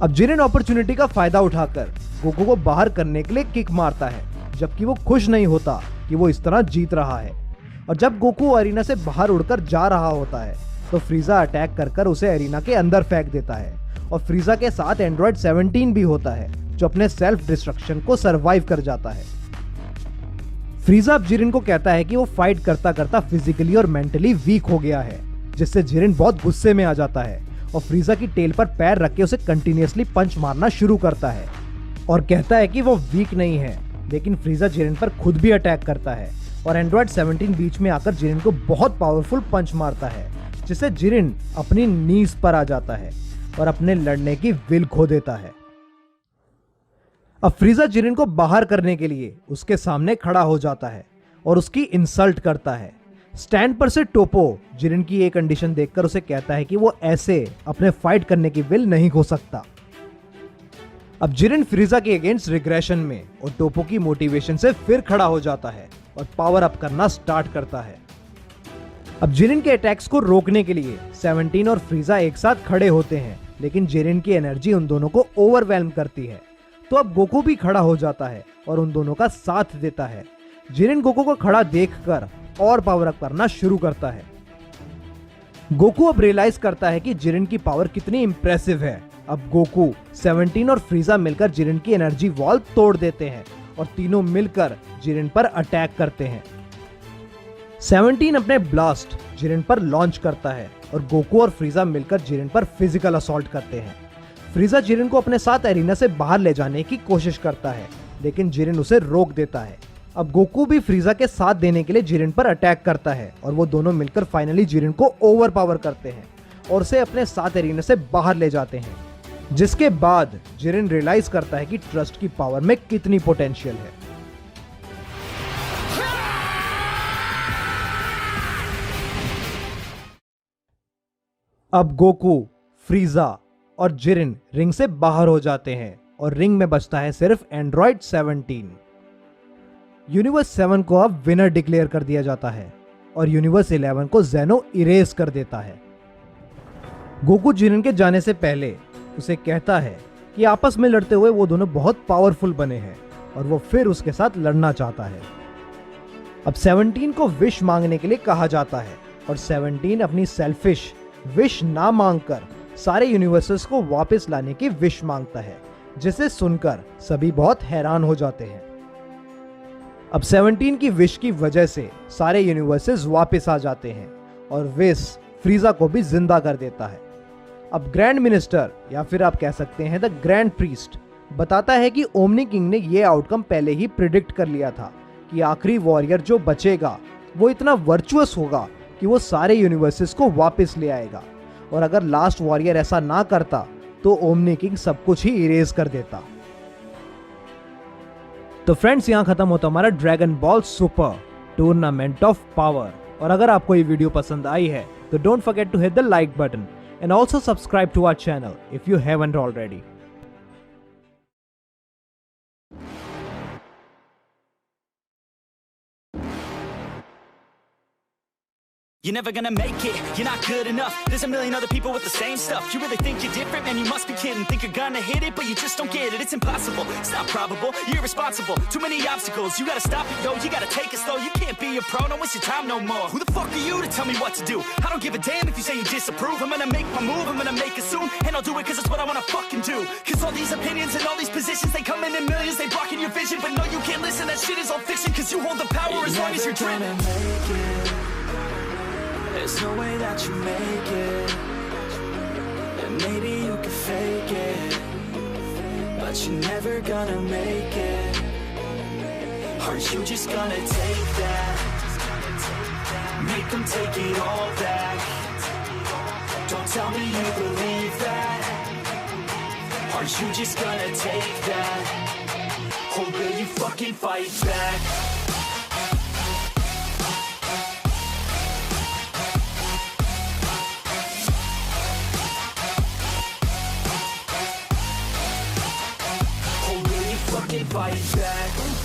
अब जिरेन अपॉर्चुनिटी का फायदा उठाकर गोकू को बाहर करने के लिए किक मारता है, जबकि वो खुश नहीं होता कि वो इस तरह जीत रहा है। और जब गोकू एरिना से बाहर उड़कर जा रहा होता है तो फ्रीजा अटैक कर उसे एरिना के अंदर फेंक देता है और फ्रीजा के साथ एंड्रॉइड 17 भी होता है, जो अपने सेल्फ डिस्ट्रक्शन को सरवाइव कर जाता है। फ्रीजा अब जिरेन को कहता है कि वो फाइट करता करता फिजिकली और मेंटली वीक हो गया है, जिससे जिरेन बहुत गुस्से में आ जाता है और फ्रीजा की टेल पर पैर रख के उसे कंटिन्यूअसली पंच मारना शुरू करता है और कहता है कि वो वीक नहीं है। लेकिन फ्रीजा जिरेन पर खुद भी अटैक करता है और एंड्रॉइड 17 बीच में आकर जिरेन को बहुत पावरफुल पंच मारता है, जिससे जिरेन अपनी नीज पर आ जाता है और अपने लड़ने की विल खो देता है। अब फ्रीजा जिरेन को बाहर करने के लिए उसके सामने खड़ा हो जाता है और उसकी इंसल्ट करता है, स्टैंड पर से टोपो जिरिन की ये कंडीशन देखकर उसे कहता है कि वो ऐसे अपने फाइट करने की विल नहीं खो सकता। अब जिरिन फ्रीजा के अगेंस्ट रिग्रेशन में और टोपो की मोटिवेशन से फिर खड़ा हो जाता है और पावर अप करना स्टार्ट करता है। अब जिरिन के अटैक्स को रोकने के लिए 17 और फ्रीजा एक साथ खड़े होते हैं, लेकिन जिरिन की एनर्जी उन दोनों को ओवरवेल्म करती है। तो अब गोकू भी खड़ा हो जाता है और उन दोनों का साथ देता है। जिरिन गोकू को खड़ा देखकर और पावर अप करना शुरू करता है। गोकू अब रियलाइज करता है कि जिरिन की पावर कितनी इंप्रेसिव है। अब गोकू, 17 और फ्रीजा मिलकर जिरिन की एनर्जी वॉल तोड़ देते हैं और तीनों मिलकर जिरिन पर अटैक करते हैं। 17 अपने ब्लास्ट जिरिन पर लॉन्च करता है और गोकू और फ्रीजा मिलकर जिरिन पर फिजिकल असॉल्ट करते हैं। फ्रीजा जिरिन को अपने साथ एरिना से बाहर ले जाने की कोशिश करता है, लेकिन जिरिन उसे रोक देता है। अब गोकू भी फ्रीजा के साथ देने के लिए जिरिन पर अटैक करता है और वो दोनों मिलकर फाइनली जिरिन को ओवरपावर करते हैं और उसे अपने साथ एरिना से बाहर ले जाते हैं। जिसके बाद जिरिन रियलाइज करता है कि ट्रस्ट की पावर में कितनी पोटेंशियल है। अब गोकू, फ्रीजा और जिरिन रिंग से बाहर हो जाते हैं और रिंग में बचता है सिर्फ एंड्रॉइड 17। यूनिवर्स 7 को अब विनर डिक्लेयर कर दिया जाता है और यूनिवर्स 11 को ज़ेनो इरेज कर देता है। गोकू जिरिन के जाने से पहले उसे कहता है कि आपस में लड़ते हुए वो दोनों बहुत पावरफुल बने हैं और वो फिर उसके साथ लड़ना चाहता है। अब 17 को विश मांगने के लिए कहा जाता है और 17 अपनी सेल्फिश विश ना मांगकर सारे यूनिवर्सेस को वापस लाने की विश मांगता है, जिसे सुनकर सभी बहुत हैरान हो जाते हैं। अब 17 की विश की वजह से सारे यूनिवर्सेस वापस आ जाते हैं और विश फ्रीजा को भी जिंदा कर देता है। अब ग्रैंड मिनिस्टर या फिर आप कह सकते हैं द ग्रैंड प्रीस्ट बताता है कि ओमनी किंग ने ये आउटकम पहले ही प्रिडिक्ट कर लिया था कि आखिरी वॉरियर जो बचेगा वो इतना वर्चुअस होगा कि वो सारे यूनिवर्सेस को वापस ले आएगा, और अगर लास्ट वॉरियर ऐसा ना करता तो ओमनी किंग सब कुछ ही इरेज कर देता। तो फ्रेंड्स, यहां खत्म होता हमारा Dragon Ball Super tournament of power. और अगर आपको ये वीडियो पसंद आई है तो don't forget to hit the like button and also subscribe to our channel if you haven't already. You're never gonna make it, you're not good enough. There's a million other people with the same stuff. You really think you're different? Man, you must be kidding. Think you're gonna hit it, but you just don't get it. It's impossible, it's not probable, you're irresponsible. Too many obstacles, you gotta stop it, yo. You gotta take it slow, you can't be a pro. Don't waste your time no more. Who the fuck are you to tell me what to do? I don't give a damn if you say you disapprove. I'm gonna make my move, I'm gonna make it soon. And I'll do it cause it's what I wanna fucking do. Cause all these opinions and all these positions, they come in millions, they blocking your vision. But no, you can't listen, that shit is all fiction. Cause you hold the power as long as you're driven. There's no way that you make it. And maybe you can fake it, but you're never gonna make it. Are you just gonna take that? Make them take it all back. Don't tell me you believe that. Are you just gonna take that? Or will you fucking fight back? Fight back.